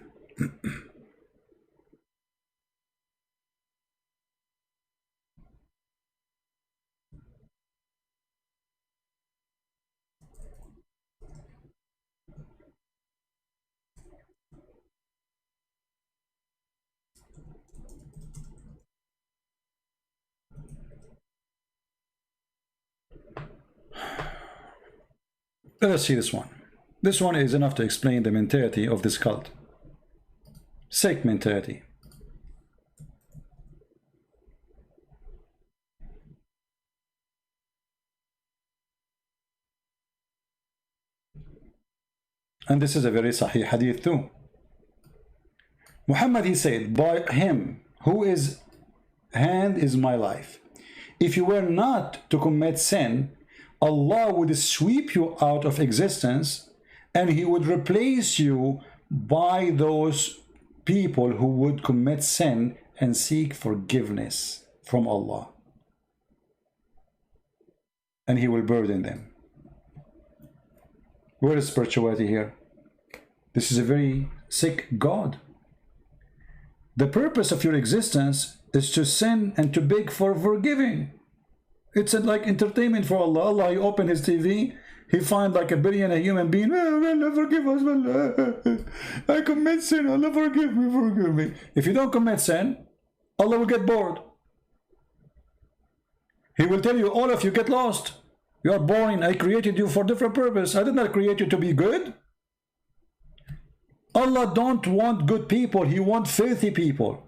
Let us see this one. This one is enough to explain the mentality of this cult. Sick mentality. And this is a very sahih hadith too. Muhammad, he said, by him who is hand is my life. If you were not to commit sin, Allah would sweep you out of existence and he would replace you by those people who would commit sin and seek forgiveness from Allah. And he will burden them. Where is spirituality here? This is a very sick God. The purpose of your existence is to sin and to beg for forgiving. It's like entertainment for Allah. Allah, he opened his TV, he find like a billion a human being. Oh, Allah, forgive us, Allah. I commit sin, Allah, forgive me, forgive me. If you don't commit sin, Allah will get bored. He will tell you, all of you get lost. You are boring. I created you for different purpose. I did not create you to be good. Allah don't want good people. He wants filthy people.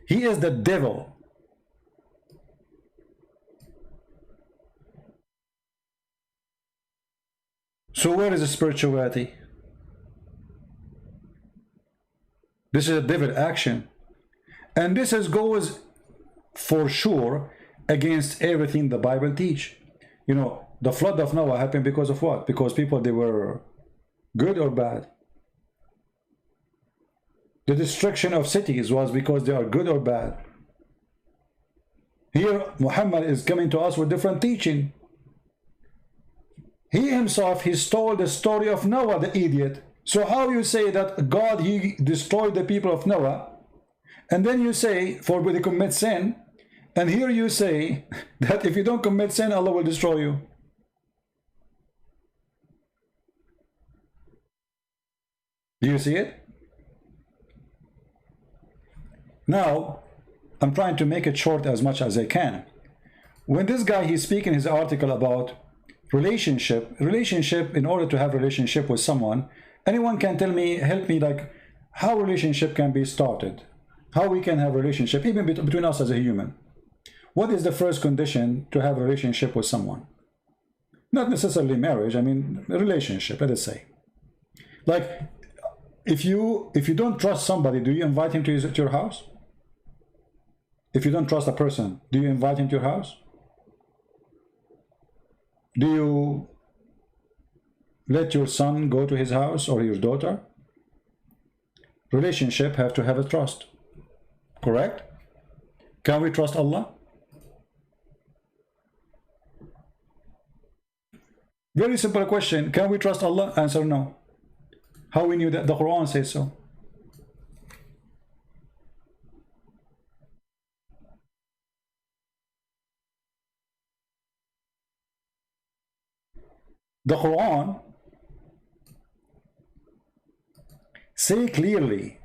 He is the devil. So where is the spirituality? This is a devil action. And this goes for sure against everything the Bible teach. You know, the flood of Noah happened because of what? Because people, they were good or bad? The destruction of cities was because they are good or bad? Here, Muhammad is coming to us with different teaching. He himself, he stole the story of Noah, the idiot. So how you say that God, he destroyed the people of Noah, and then you say, for they commit sin, and here you say that if you don't commit sin, Allah will destroy you. Do you see it? Now, I'm trying to make it short as much as I can. When this guy, he's speaking his article about relationship, in order to have relationship with someone, anyone can tell me, help me, like how relationship can be started, how we can have relationship even between us as a human. What is the first condition to have a relationship with someone? Not necessarily marriage, I mean relationship, let us say. Like if you don't trust somebody, do you invite him to your house? If you don't trust a person, do you invite him to your house? Do you let your son go to his house or your daughter? Relationship have to have a trust. Correct? Can we trust Allah? Very simple question. Can we trust Allah? Answer no. How we knew that? The Quran says so. The Quran say clearly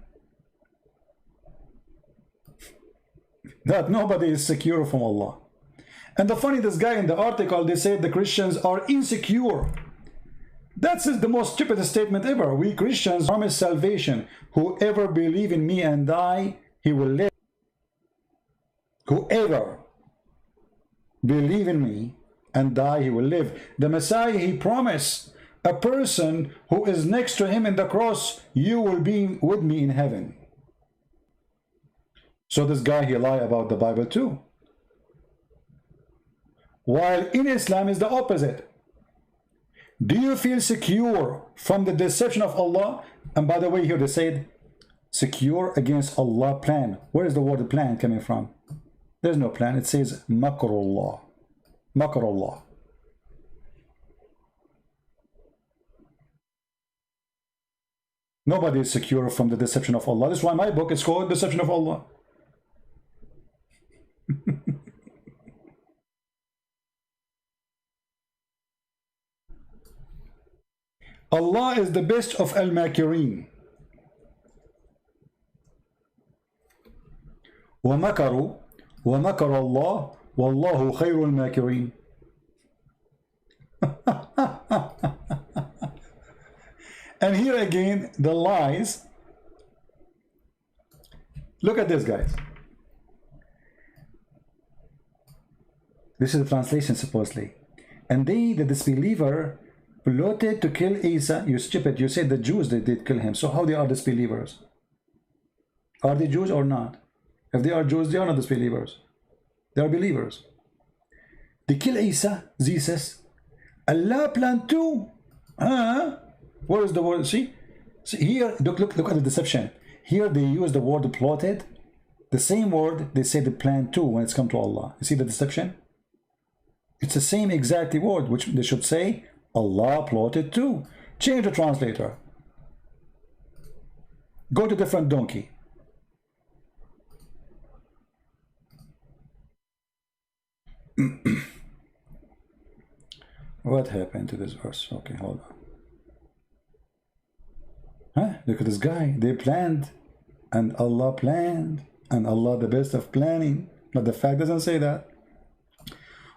that nobody is secure from Allah. And the funny, this guy in the article, they said the Christians are insecure. That's the most stupid statement ever. We Christians promise salvation. Whoever believe in me and die, he will live. Whoever believe in me and die, he will live. The Messiah, he promised a person who is next to him in the cross, you will be with me in heaven. So this guy, he lied about the Bible too. While in Islam is the opposite. Do you feel secure from the deception of Allah? And by the way, here they said, secure against Allah plan. Where is the word plan coming from? There's no plan. It says makrullah. Makrullah. Nobody is secure from the deception of Allah. That's why my book is called Deception of Allah. Allah is the best of al-makirin. وَمَكَرُوا وَمَكَرَ اللَّهُ وَاللَّهُ خَيْرُ الْمَاكِرِينَ. And here again, the lies. Look at this, guys. This is the translation, supposedly. And they, the disbeliever, plotted to kill Isa. You stupid, you said the Jews, they did kill him. So how they are disbelievers? Are they Jews or not? If they are Jews, they are not disbelievers. They are believers. They kill Isa, Jesus. Allah planned too. Where is the word? See here, look at the deception. Here they use the word plotted. The same word they say the plan too when it's come to Allah. You see the deception? It's the same exact word, which they should say Allah plotted too. Change the translator. Go to different donkey. What happened to this verse? Okay, hold on. Look at this guy. They planned, and Allah planned, and Allah the best of planning. But the fact doesn't say that.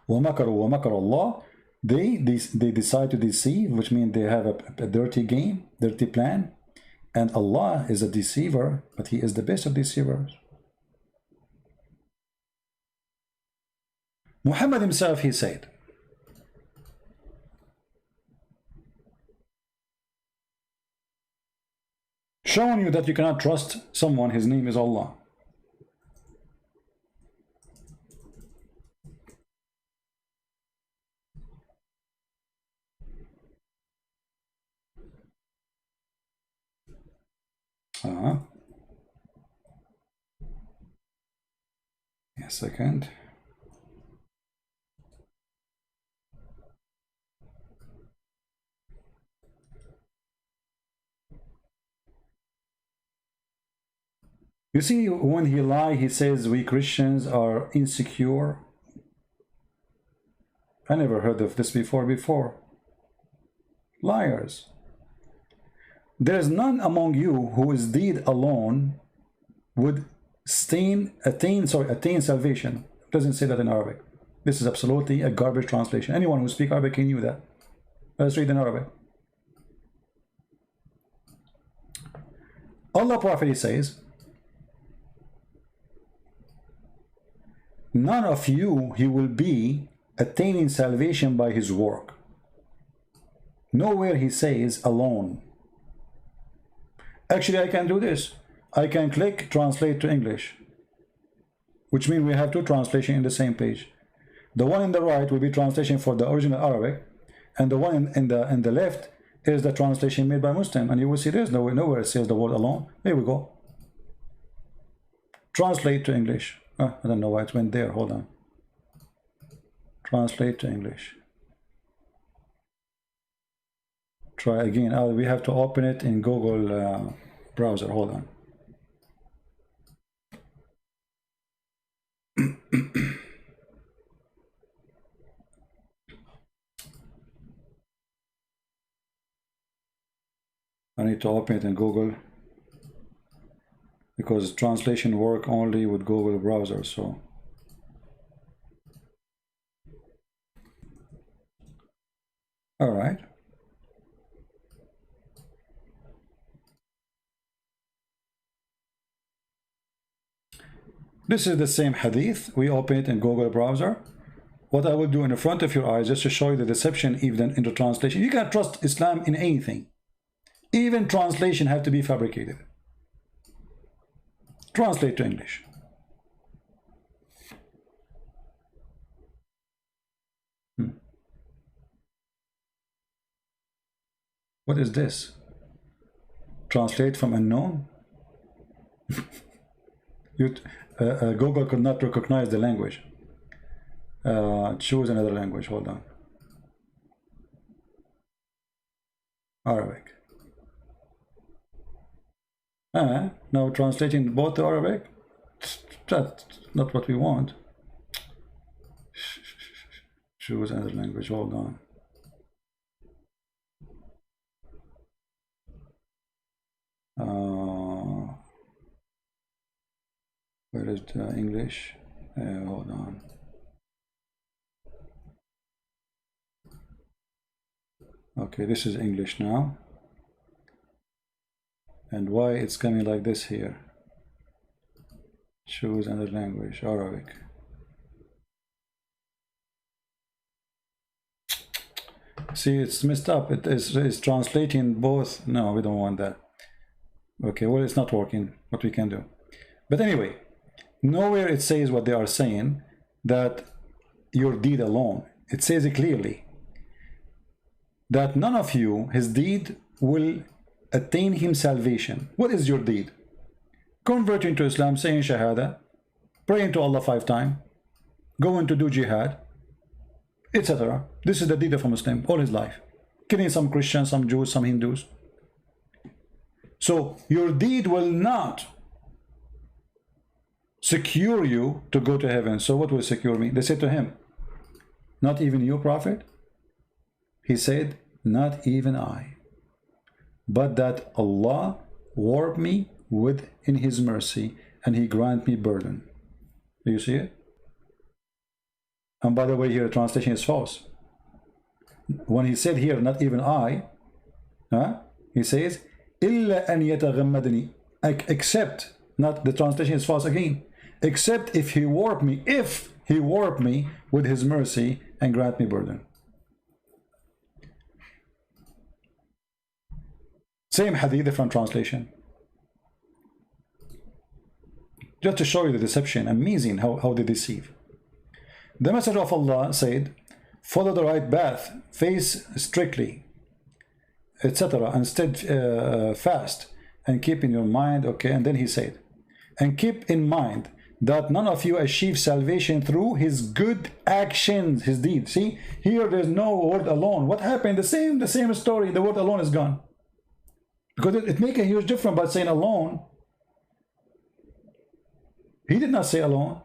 وَمَكَرُوا وَمَكَرَ اللَّهُ. They decide to deceive, which means they have a dirty game, dirty plan. And Allah is a deceiver, but He is the best of deceivers. Muhammad himself, he said, showing you that you cannot trust someone, his name is Allah. A second. You see, when he lies, he says we Christians are insecure. I never heard of this before. Liars. There is none among you who is deed alone would attain salvation. It doesn't say that in Arabic. This is absolutely a garbage translation. Anyone who speaks Arabic can knew that. Let's read in Arabic. Allah Prophet, he says, none of you he will be attaining salvation by his work. Nowhere he says alone. Actually, I can do this. I can click translate to English, which means we have two translations in the same page. The one in the right will be translation for the original Arabic, and the one in the left is the translation made by Muslim. And you will see there's nowhere it says the word alone. Here we go. Translate to English. I don't know why it went there. Hold on. Translate to English. Try again. We have to open it in Google browser. Hold on. I need to open it in Google because translation work only with Google browser. So all right. This is the same hadith. We open it in Google browser. What I will do in the front of your eyes just to show you the deception even into translation. You can't trust Islam in anything. Even translation have to be fabricated. Translate to English. What is this? Translate from unknown? Google could not recognize the language. Choose another language. Hold on. Arabic. Now translating both to Arabic. That's not what we want. Choose another language. Hold on. Where is the English? Hold on. Okay, this is English now. And why it's coming like this here? Choose another language. Arabic. See, it's messed up. It's translating both. No, we don't want that. Okay, well, it's not working. What we can do. But anyway, nowhere it says what they are saying, that your deed alone. It says it clearly that none of you, his deed, will attain him salvation. What is your deed? Converting to Islam, saying Shahada, praying to Allah 5 times, going to do jihad, etc. This is the deed of a Muslim all his life. Killing some Christians, some Jews, some Hindus. So your deed will not secure you to go to heaven. So what will secure me? They said to him, not even you, Prophet? He said, not even I. But that Allah warp me within his mercy and he grant me burden. Do you see it? And by the way, here the translation is false. When he said here, not even I, he says, إِلَّا أَنْ يَتَغَمَّدْنِي, except, not the translation is false again, except if he warp me with his mercy and grant me burden. Same hadith, different translation. Just to show you the deception, amazing how they deceive. The Messenger of Allah said, follow the right path, face strictly, etc. and steadfast, and keep in your mind, okay, and then he said, and keep in mind that none of you achieve salvation through his good actions, his deeds. See, here there's no word alone. What happened? The same story, the word alone is gone. Because it makes a huge difference by saying alone. He did not say alone.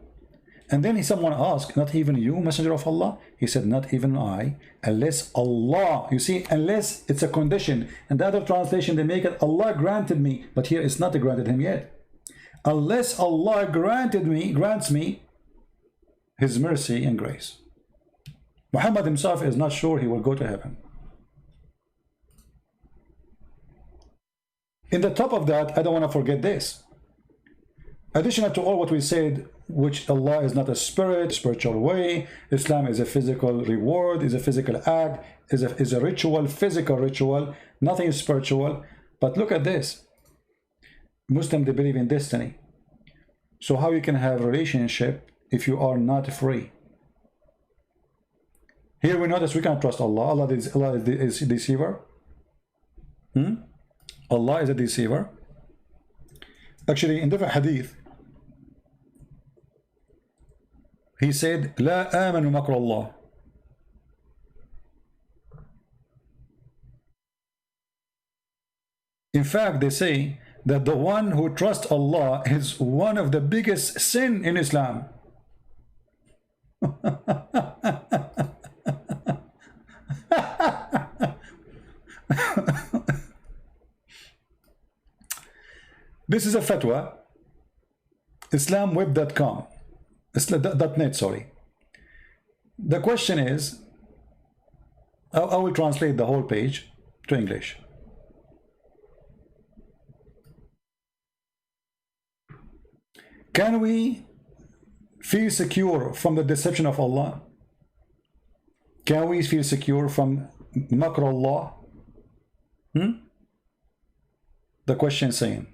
And then someone asked, not even you, Messenger of Allah? He said, not even I, unless Allah. You see, unless it's a condition. And the other translation, they make it, Allah granted me. But here it's not granted him yet. Unless Allah grants me his mercy and grace. Muhammad himself is not sure he will go to heaven. In the top of that, I don't want to forget this. Additional to all what we said, which Allah is not a spirit, spiritual way, Islam is a physical reward, is a physical act, is a ritual, physical ritual, nothing is spiritual. But look at this. Muslims, they believe in destiny. So how you can have a relationship if you are not free? Here we notice we can't trust Allah. Allah is a deceiver. Allah is a deceiver. Actually, in different hadith, he said, لا آمن مكر الله. In fact, they say that the one who trusts Allah is one of the biggest sin in Islam. This is a fatwa, islamweb.com, .net, sorry. The question is, I will translate the whole page to English. Can we feel secure from the deception of Allah? Can we feel secure from makr Allah? The question saying,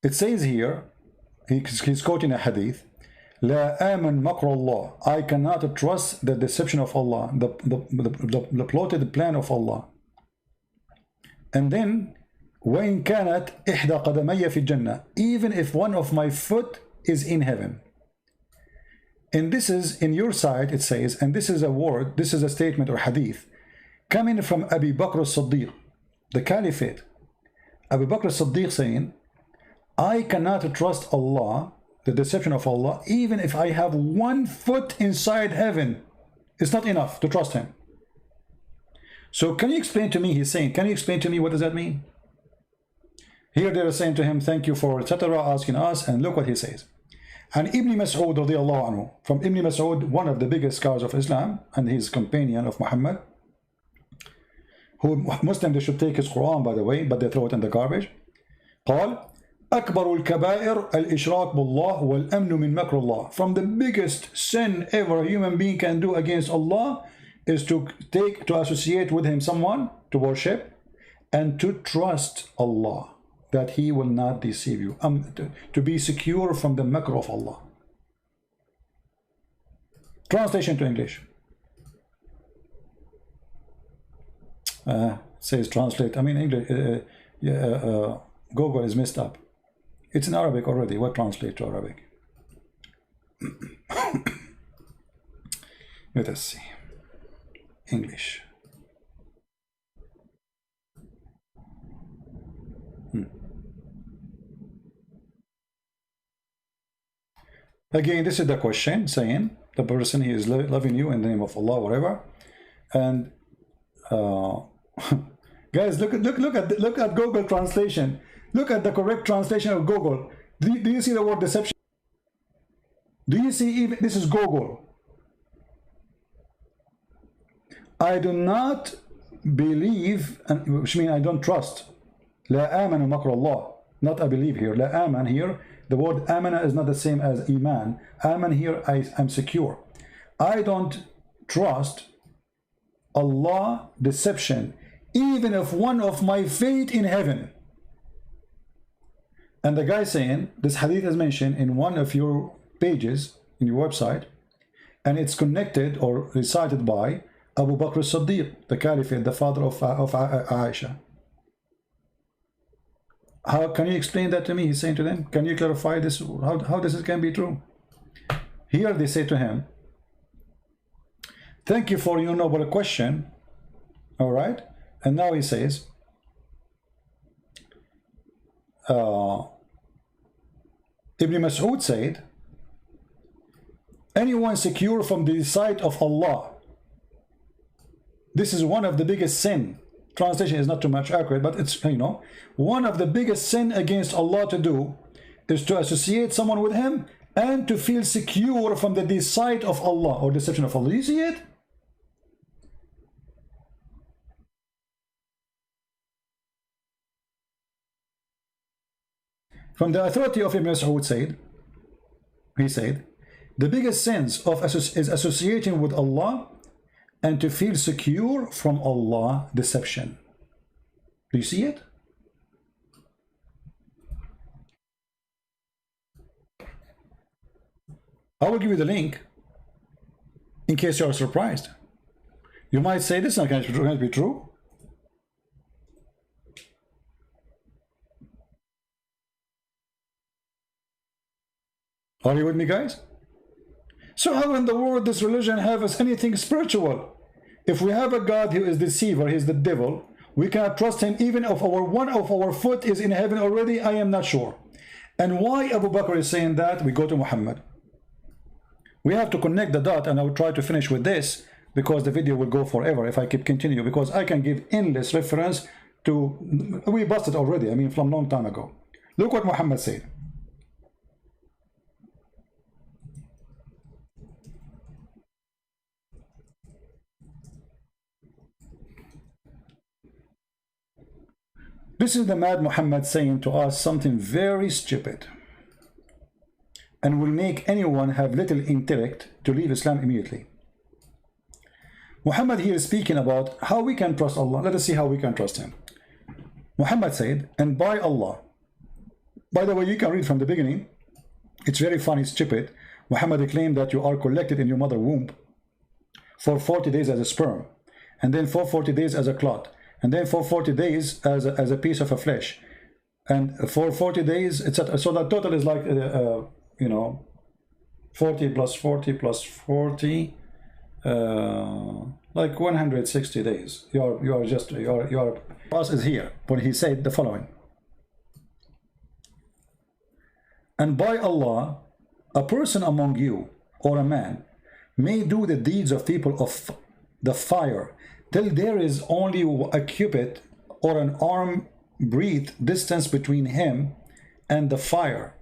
it says here, he's quoting a hadith, La aman makr Allah, I cannot trust the deception of Allah, the plotted plan of Allah. And then, وَإِن كَانَتْ إِحْدَى قَدَمَيَّ فِي الْجَنَّةِ, even if one of my foot is in heaven. And this is, in your side, it says, and this is a word, this is a statement or hadith, coming from Abu Bakr as-Siddiq, the Caliphate. Abu Bakr as-Siddiq saying, I cannot trust Allah, the deception of Allah, even if I have one foot inside heaven. It's not enough to trust him. So can you explain to me, he's saying, can you explain to me what does that mean? Here they are saying to him, thank you for etc., asking us, and look what he says. And Ibn Mas'ud radiallahu anhu, from Ibn Mas'ud, one of the biggest scholars of Islam, and his companion of Muhammad, who Muslims, they should take his Quran, by the way, but they throw it in the garbage. قال أكبر الكبائر الإشراك بالله والأمن من مكر الله. From the biggest sin ever a human being can do against Allah is to associate with him someone to worship and to trust Allah that he will not deceive you, to be secure from the makr of Allah. Translation to English. Says translate. I mean English. Google is messed up. It's in Arabic already. What translate to Arabic? Let us see. English. Again, this is the question saying the person, he is loving you in the name of Allah, whatever. And guys, look at Google translation. Look at the correct translation of Google. Do you see the word deception? Do you see even this is Google? I do not believe, which means I don't trust. La amanu makr Allah. Not I believe here. La aman here. The word amana is not the same as iman. Aman here, I'm secure. I don't trust Allah deception, even if one of my fate in heaven. And the guy saying, this hadith is mentioned in one of your pages, in your website, and it's connected or recited by Abu Bakr as-Siddiq, the Caliphate, the father of Aisha. How can you explain that to me? He's saying to them, can you clarify this? How this can be true? Here they say to him, thank you for your noble question. All right. And now he says, Ibn Mas'ud said, anyone secure from the sight of Allah. This is one of the biggest sin. Translation is not too much accurate, but it's, you know, one of the biggest sin against Allah to do is to associate someone with him and to feel secure from the deceit of Allah or deception of Allah. You see it? From the authority of Ibn Mas'ud said, he said, the biggest sins is associating with Allah and to feel secure from Allah deception. Do you see it? I will give you the link in case you are surprised. You might say this is not going to be true. Are you with me, guys? So how in the world does religion have as anything spiritual? If we have a God who is deceiver, he is the devil, we cannot trust him even if one of our foot is in heaven already. I am not sure. And why Abu Bakr is saying that? We go to Muhammad. We have to connect the dot, and I will try to finish with this because the video will go forever if I keep continue, because I can give endless reference to, we busted already, I mean from long time ago. Look what Muhammad said. This is the mad Muhammad saying to us something very stupid and will make anyone have little intellect to leave Islam immediately. Muhammad here is speaking about how we can trust Allah. Let us see how we can trust him. Muhammad said, and by Allah. By the way, you can read from the beginning. It's very funny, stupid. Muhammad claimed that you are collected in your mother womb for 40 days as a sperm, and then for 40 days as a clot, and then for 40 days as a piece of a flesh, and for 40 days, etc. So that total is like, you know, 40 plus 40 plus 40, like 160 days. Your us is here when he said the following. And by Allah, a person among you, or a man, may do the deeds of people of the fire till there is only a cubit or an arm breadth distance between him and the fire.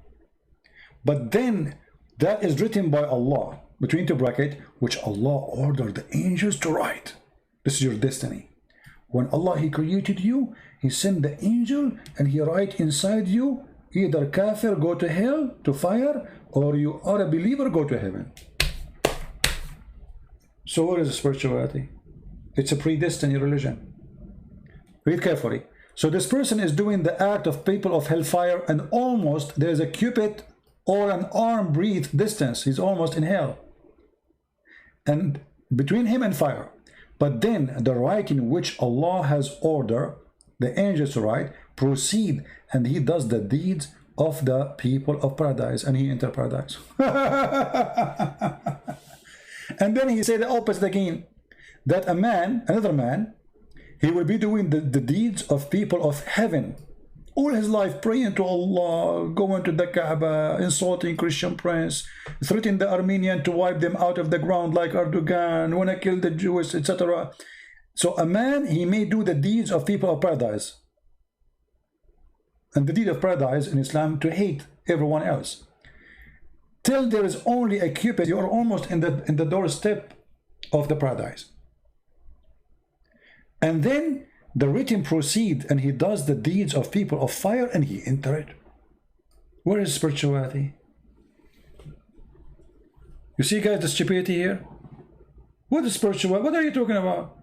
But then that is written by Allah, between two brackets, which Allah ordered the angels to write. This is your destiny. When Allah, he created you, he sent the angel and he write inside you, either kafir, go to hell, to fire, or you are a believer, go to heaven. So what is spirituality? It's a predestined religion. Read carefully. So this person is doing the act of people of hellfire, and almost there's a cubit or an arm breadth distance. He's almost in hell. And between him and fire. But then the writing which Allah has ordered the angels to write proceed, and he does the deeds of the people of paradise, and he enter paradise. And then he said the opposite again, that a man, another man, he will be doing the deeds of people of heaven all his life, praying to Allah, going to the Kaaba, insulting Christian prince, threatening the Armenian to wipe them out of the ground like Erdogan, want to kill the Jews, etc. So a man, he may do the deeds of people of paradise. And the deed of paradise in Islam, to hate everyone else. Till there is only a cubit, you are almost in the doorstep of the paradise. And then the written proceed, and he does the deeds of people of fire, and he enter it. Where is spirituality? You see, guys, the stupidity here? What is spirituality? What are you talking about?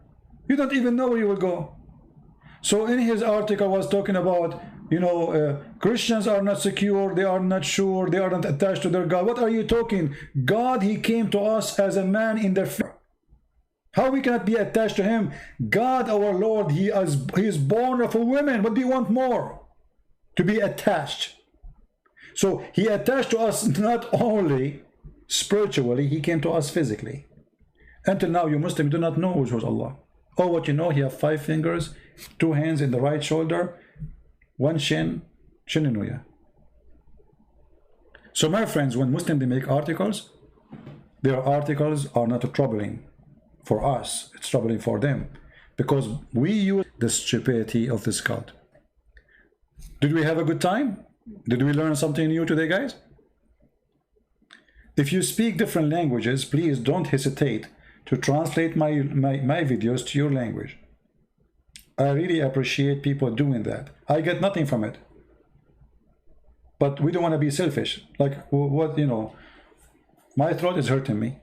You don't even know where you will go. So in his article was talking about, you know, Christians are not secure, they are not sure, they are not attached to their God. What are you talking? God, he came to us as a man in their flesh. How we cannot be attached to him? God, our Lord, he is born of a woman. What do you want more? To be attached. So he attached to us not only spiritually, he came to us physically. Until now, you Muslims do not know which was Allah. Oh, what you know, he have 5 fingers, 2 hands in the right shoulder, 1 chin, Shininuya. So my friends, when Muslims they make articles, their articles are not troubling for us, it's troubling for them, because we use the stupidity of this cult. Did we have a good time? Did we learn something new today, guys? If you speak different languages, please don't hesitate to translate my videos to your language. I really appreciate people doing that. I get nothing from it, but we don't want to be selfish. Like, what, you know, my throat is hurting me.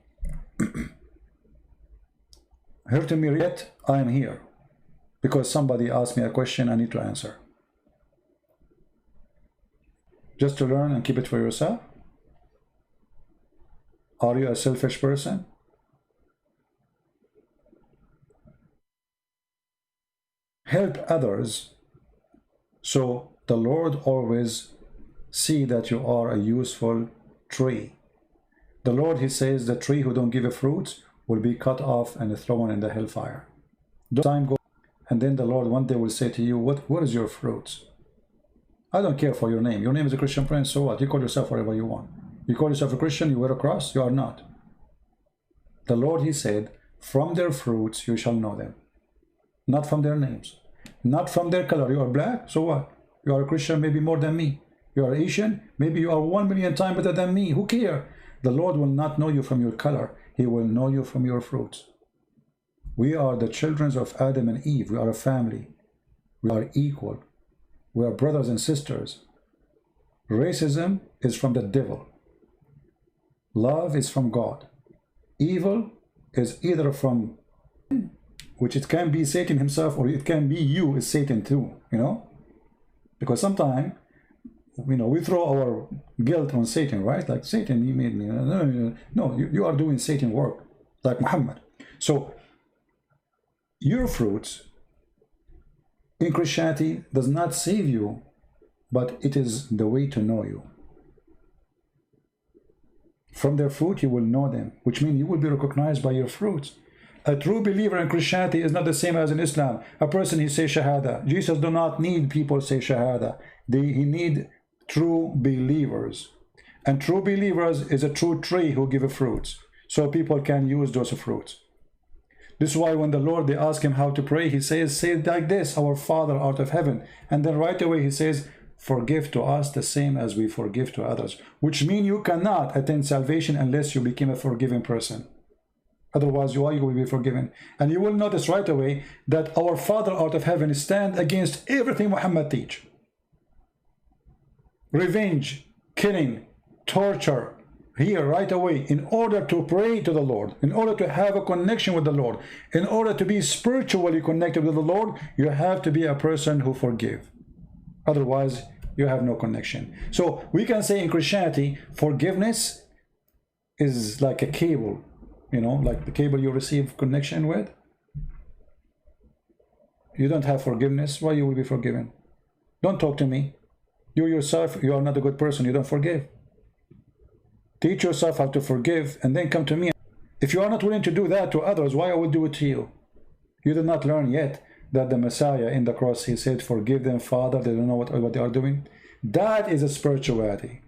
Hurting me, yet I am here because somebody asked me a question I need to answer. Just to learn and keep it for yourself? Are you a selfish person? Help others, so the Lord always see that you are a useful tree. The Lord, he says, the tree who don't give fruits will be cut off and thrown in the hellfire. Time goes, and then the Lord one day will say to you, what is your fruits? I don't care for your name. Your name is a Christian prince, so what? You call yourself whatever you want. You call yourself a Christian, you wear a cross, you are not. The Lord, he said, from their fruits you shall know them. Not from their names. Not from their color. You are black, so what? You are a Christian, maybe more than me. You are Asian, maybe you are 1,000,000 times better than me. Who cares? The Lord will not know you from your color. He will know you from your fruits. We are the children of Adam and Eve. We are a family. We are equal. We are brothers and sisters. Racism is from the devil. Love is from God. Evil is either from, which it can be Satan himself, or it can be you is Satan too, you know? Because sometimes, you know, we throw our guilt on Satan, right? Like, Satan, you made me. No, you are doing Satan work, like Muhammad. So, your fruits in Christianity does not save you, but it is the way to know you. From their fruit you will know them, which means you will be recognized by your fruits. A true believer in Christianity is not the same as in Islam. A person, he says Shahada. Jesus do not need people say Shahada. He need true believers. And true believers is a true tree who give fruits. So people can use those fruits. This is why when the Lord, they ask him how to pray, he says, say it like this, our Father art of heaven. And then right away he says, forgive to us the same as we forgive to others. Which means you cannot attain salvation unless you become a forgiving person. Otherwise, you will be forgiven. And you will notice right away that our Father out of heaven stand against everything Muhammad teach. Revenge, killing, torture, here right away, in order to pray to the Lord, in order to have a connection with the Lord, in order to be spiritually connected with the Lord, you have to be a person who forgive. Otherwise, you have no connection. So we can say in Christianity, forgiveness is like a cable. You know, like the cable you receive connection with. You don't have forgiveness, why you will be forgiven? Don't talk to me. You yourself, you are not a good person, you don't forgive. Teach yourself how to forgive and then come to me. If you are not willing to do that to others, why I will do it to you? You did not learn yet that the Messiah in the cross, he said, forgive them, Father, they don't know what they are doing. That is a spirituality.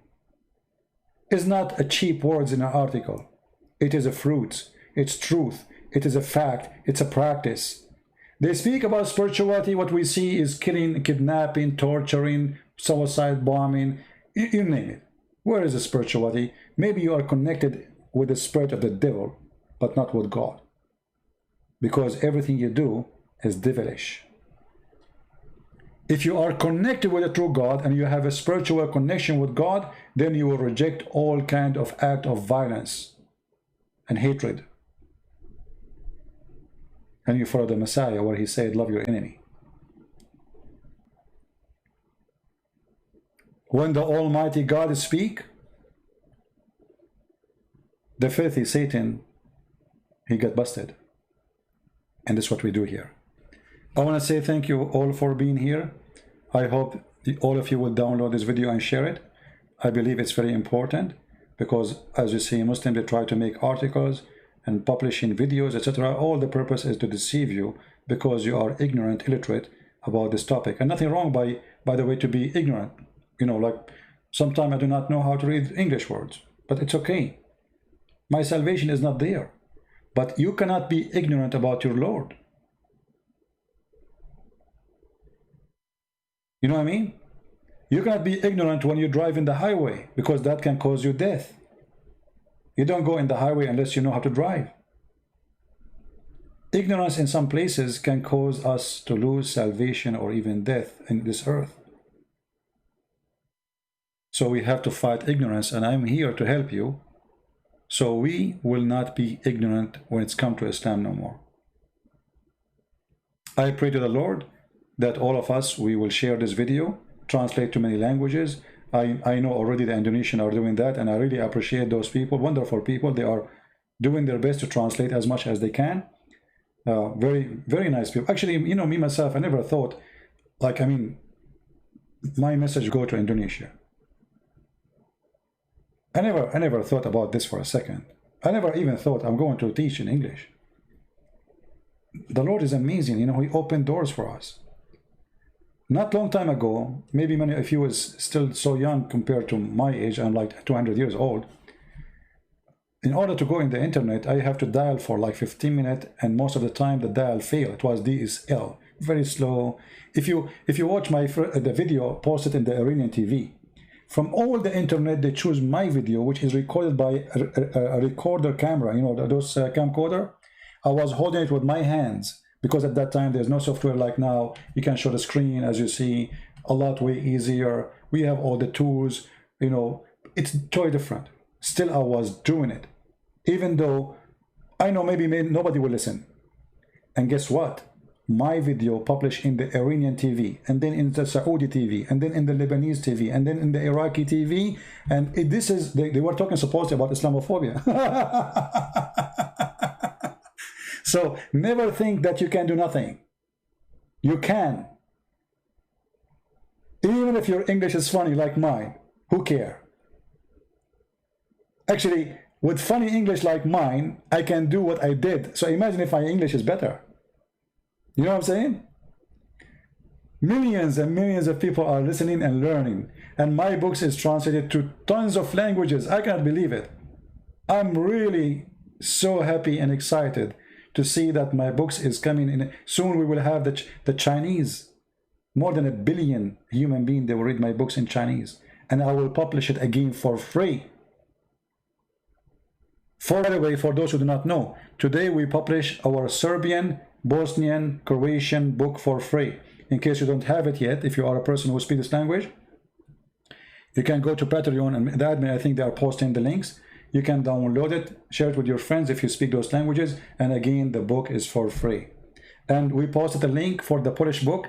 It's not a cheap words in an article. It is a fruit, it's truth, it is a fact, it's a practice. They speak about spirituality, what we see is killing, kidnapping, torturing, suicide bombing, you name it. Where is the spirituality? Maybe you are connected with the spirit of the devil, but not with God. Because everything you do is devilish. If you are connected with the true God and you have a spiritual connection with God, then you will reject all kind of act of violence and hatred. And you follow the Messiah where he said, love your enemy. When the Almighty God speak, the filthy Satan, he got busted. And that's what we do here. I want to say thank you all for being here. I hope all of you will download this video and share it. I believe it's very important. Because as you see, Muslims, they try to make articles and publishing videos, etc. All the purpose is to deceive you because you are ignorant, illiterate about this topic. And nothing wrong by the way to be ignorant. You know, like sometimes I do not know how to read English words, but it's okay. My salvation is not there. But you cannot be ignorant about your Lord. You know what I mean? You cannot be ignorant when you drive in the highway because that can cause you death. You don't go in the highway unless you know how to drive. Ignorance in some places can cause us to lose salvation or even death in this earth. So we have to fight ignorance, and I'm here to help you. So we will not be ignorant when it's come to Islam no more. I pray to the Lord that all of us, we will share this video, translate to many languages. I know already the Indonesian are doing that, and I really appreciate those people, wonderful people. They are doing their best to translate as much as they can. Very, very nice people. Actually, you know, me, myself, I never thought, like, I mean, my message go to Indonesia. I never thought about this for a second. I never even thought I'm going to teach in English. The Lord is amazing, you know, He opened doors for us. Not long time ago, maybe many of you was still so young compared to my age, I'm like 200 years old. In order to go in the internet, I have to dial for like 15 minutes, and most of the time the dial failed. It was DSL, very slow. If you watch the video posted in the Iranian TV, from all the internet they choose my video, which is recorded by a recorder camera, you know, those camcorder. I was holding it with my hands, because at that time there's no software like now. You can show the screen, as you see, a lot way easier. We have all the tools, you know, it's totally different. Still I was doing it, even though I know maybe nobody will listen. And guess what? My video published in the Iranian TV, and then in the Saudi TV, and then in the Lebanese TV, and then in the Iraqi TV. And this is, they were talking supposedly about Islamophobia. So never think that you can do nothing. You can. Even if your English is funny like mine, who cares? Actually, with funny English like mine, I can do what I did. So imagine if my English is better. You know what I'm saying? Millions and millions of people are listening and learning. And my books is translated to tons of languages. I can't believe it. I'm really so happy and excited to see that my books is coming in. Soon we will have the Chinese. More than 1 billion human beings, they will read my books in Chinese. And I will publish it again for free. By the way, for those who do not know, today we publish our Serbian, Bosnian, Croatian book for free. In case you don't have it yet, if you are a person who speaks this language, you can go to Patreon, and the admin, I think they are posting the links. You can download it, share it with your friends if you speak those languages, and again, the book is for free. And we posted a link for the Polish book,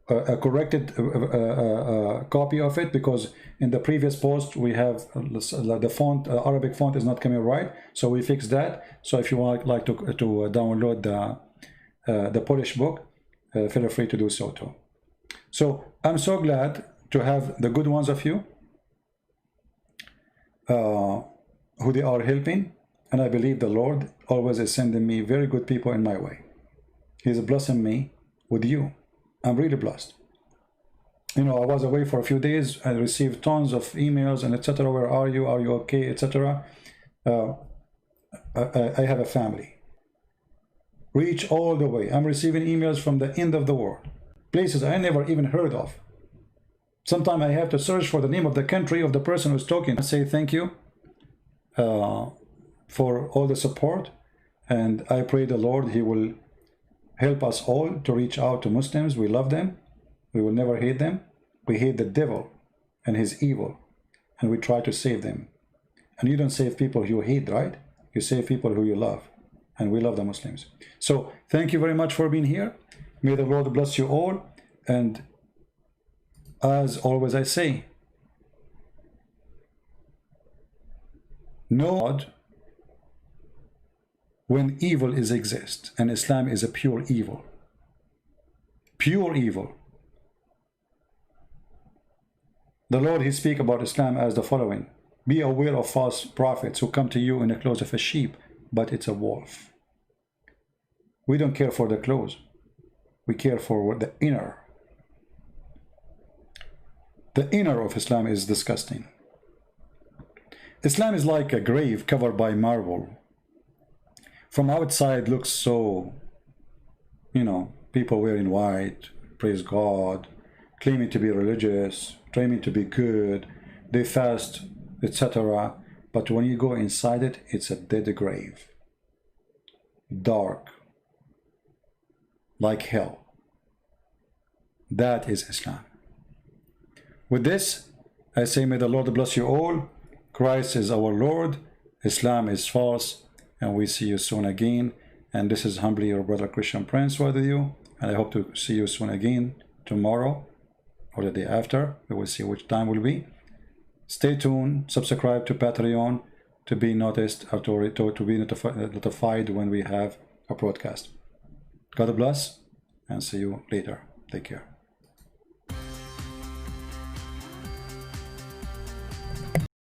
a corrected copy of it, because in the previous post we have the font, Arabic font is not coming right, so we fixed that. So if you would like to download the Polish book, feel free to do so too. So I'm so glad to have the good ones of you who they are helping, and I believe the Lord always is sending me very good people in my way. He's blessing me with you. I'm really blessed. You know, I was away for a few days. I received tons of emails and etc. Where are you? Are you okay? Etc. I have a family. Reach all the way. I'm receiving emails from the end of the world, places I never even heard of. Sometimes I have to search for the name of the country of the person who's talking. I say thank you for all the support, and I pray the Lord He will help us all to reach out to Muslims. We love them. We will never hate them. We hate the devil and his evil, and we try to save them. And you don't save people you hate, right? You save people who you love, and we love the Muslims. So thank you very much for being here. May the Lord bless you all, and as always I say, know God when evil is exist, and Islam is a pure evil. Pure evil. The Lord, He speaks about Islam as the following: be aware of false prophets who come to you in the clothes of a sheep, but it's a wolf. We don't care for the clothes. We care for the inner. The inner of Islam is disgusting. Islam is like a grave covered by marble. From outside looks so, you know, people wearing white, praise God, claiming to be religious, claiming to be good, they fast, etc. But when you go inside it, it's a dead grave. Dark. Like hell. That is Islam. With this, I say, may the Lord bless you all. Christ is our Lord. Islam is false. And we see you soon again. And this is humbly your brother Christian Prince with you. And I hope to see you soon again tomorrow or the day after. We will see which time will be. Stay tuned. Subscribe to Patreon to be noticed or to be notified when we have a broadcast. God bless and see you later. Take care.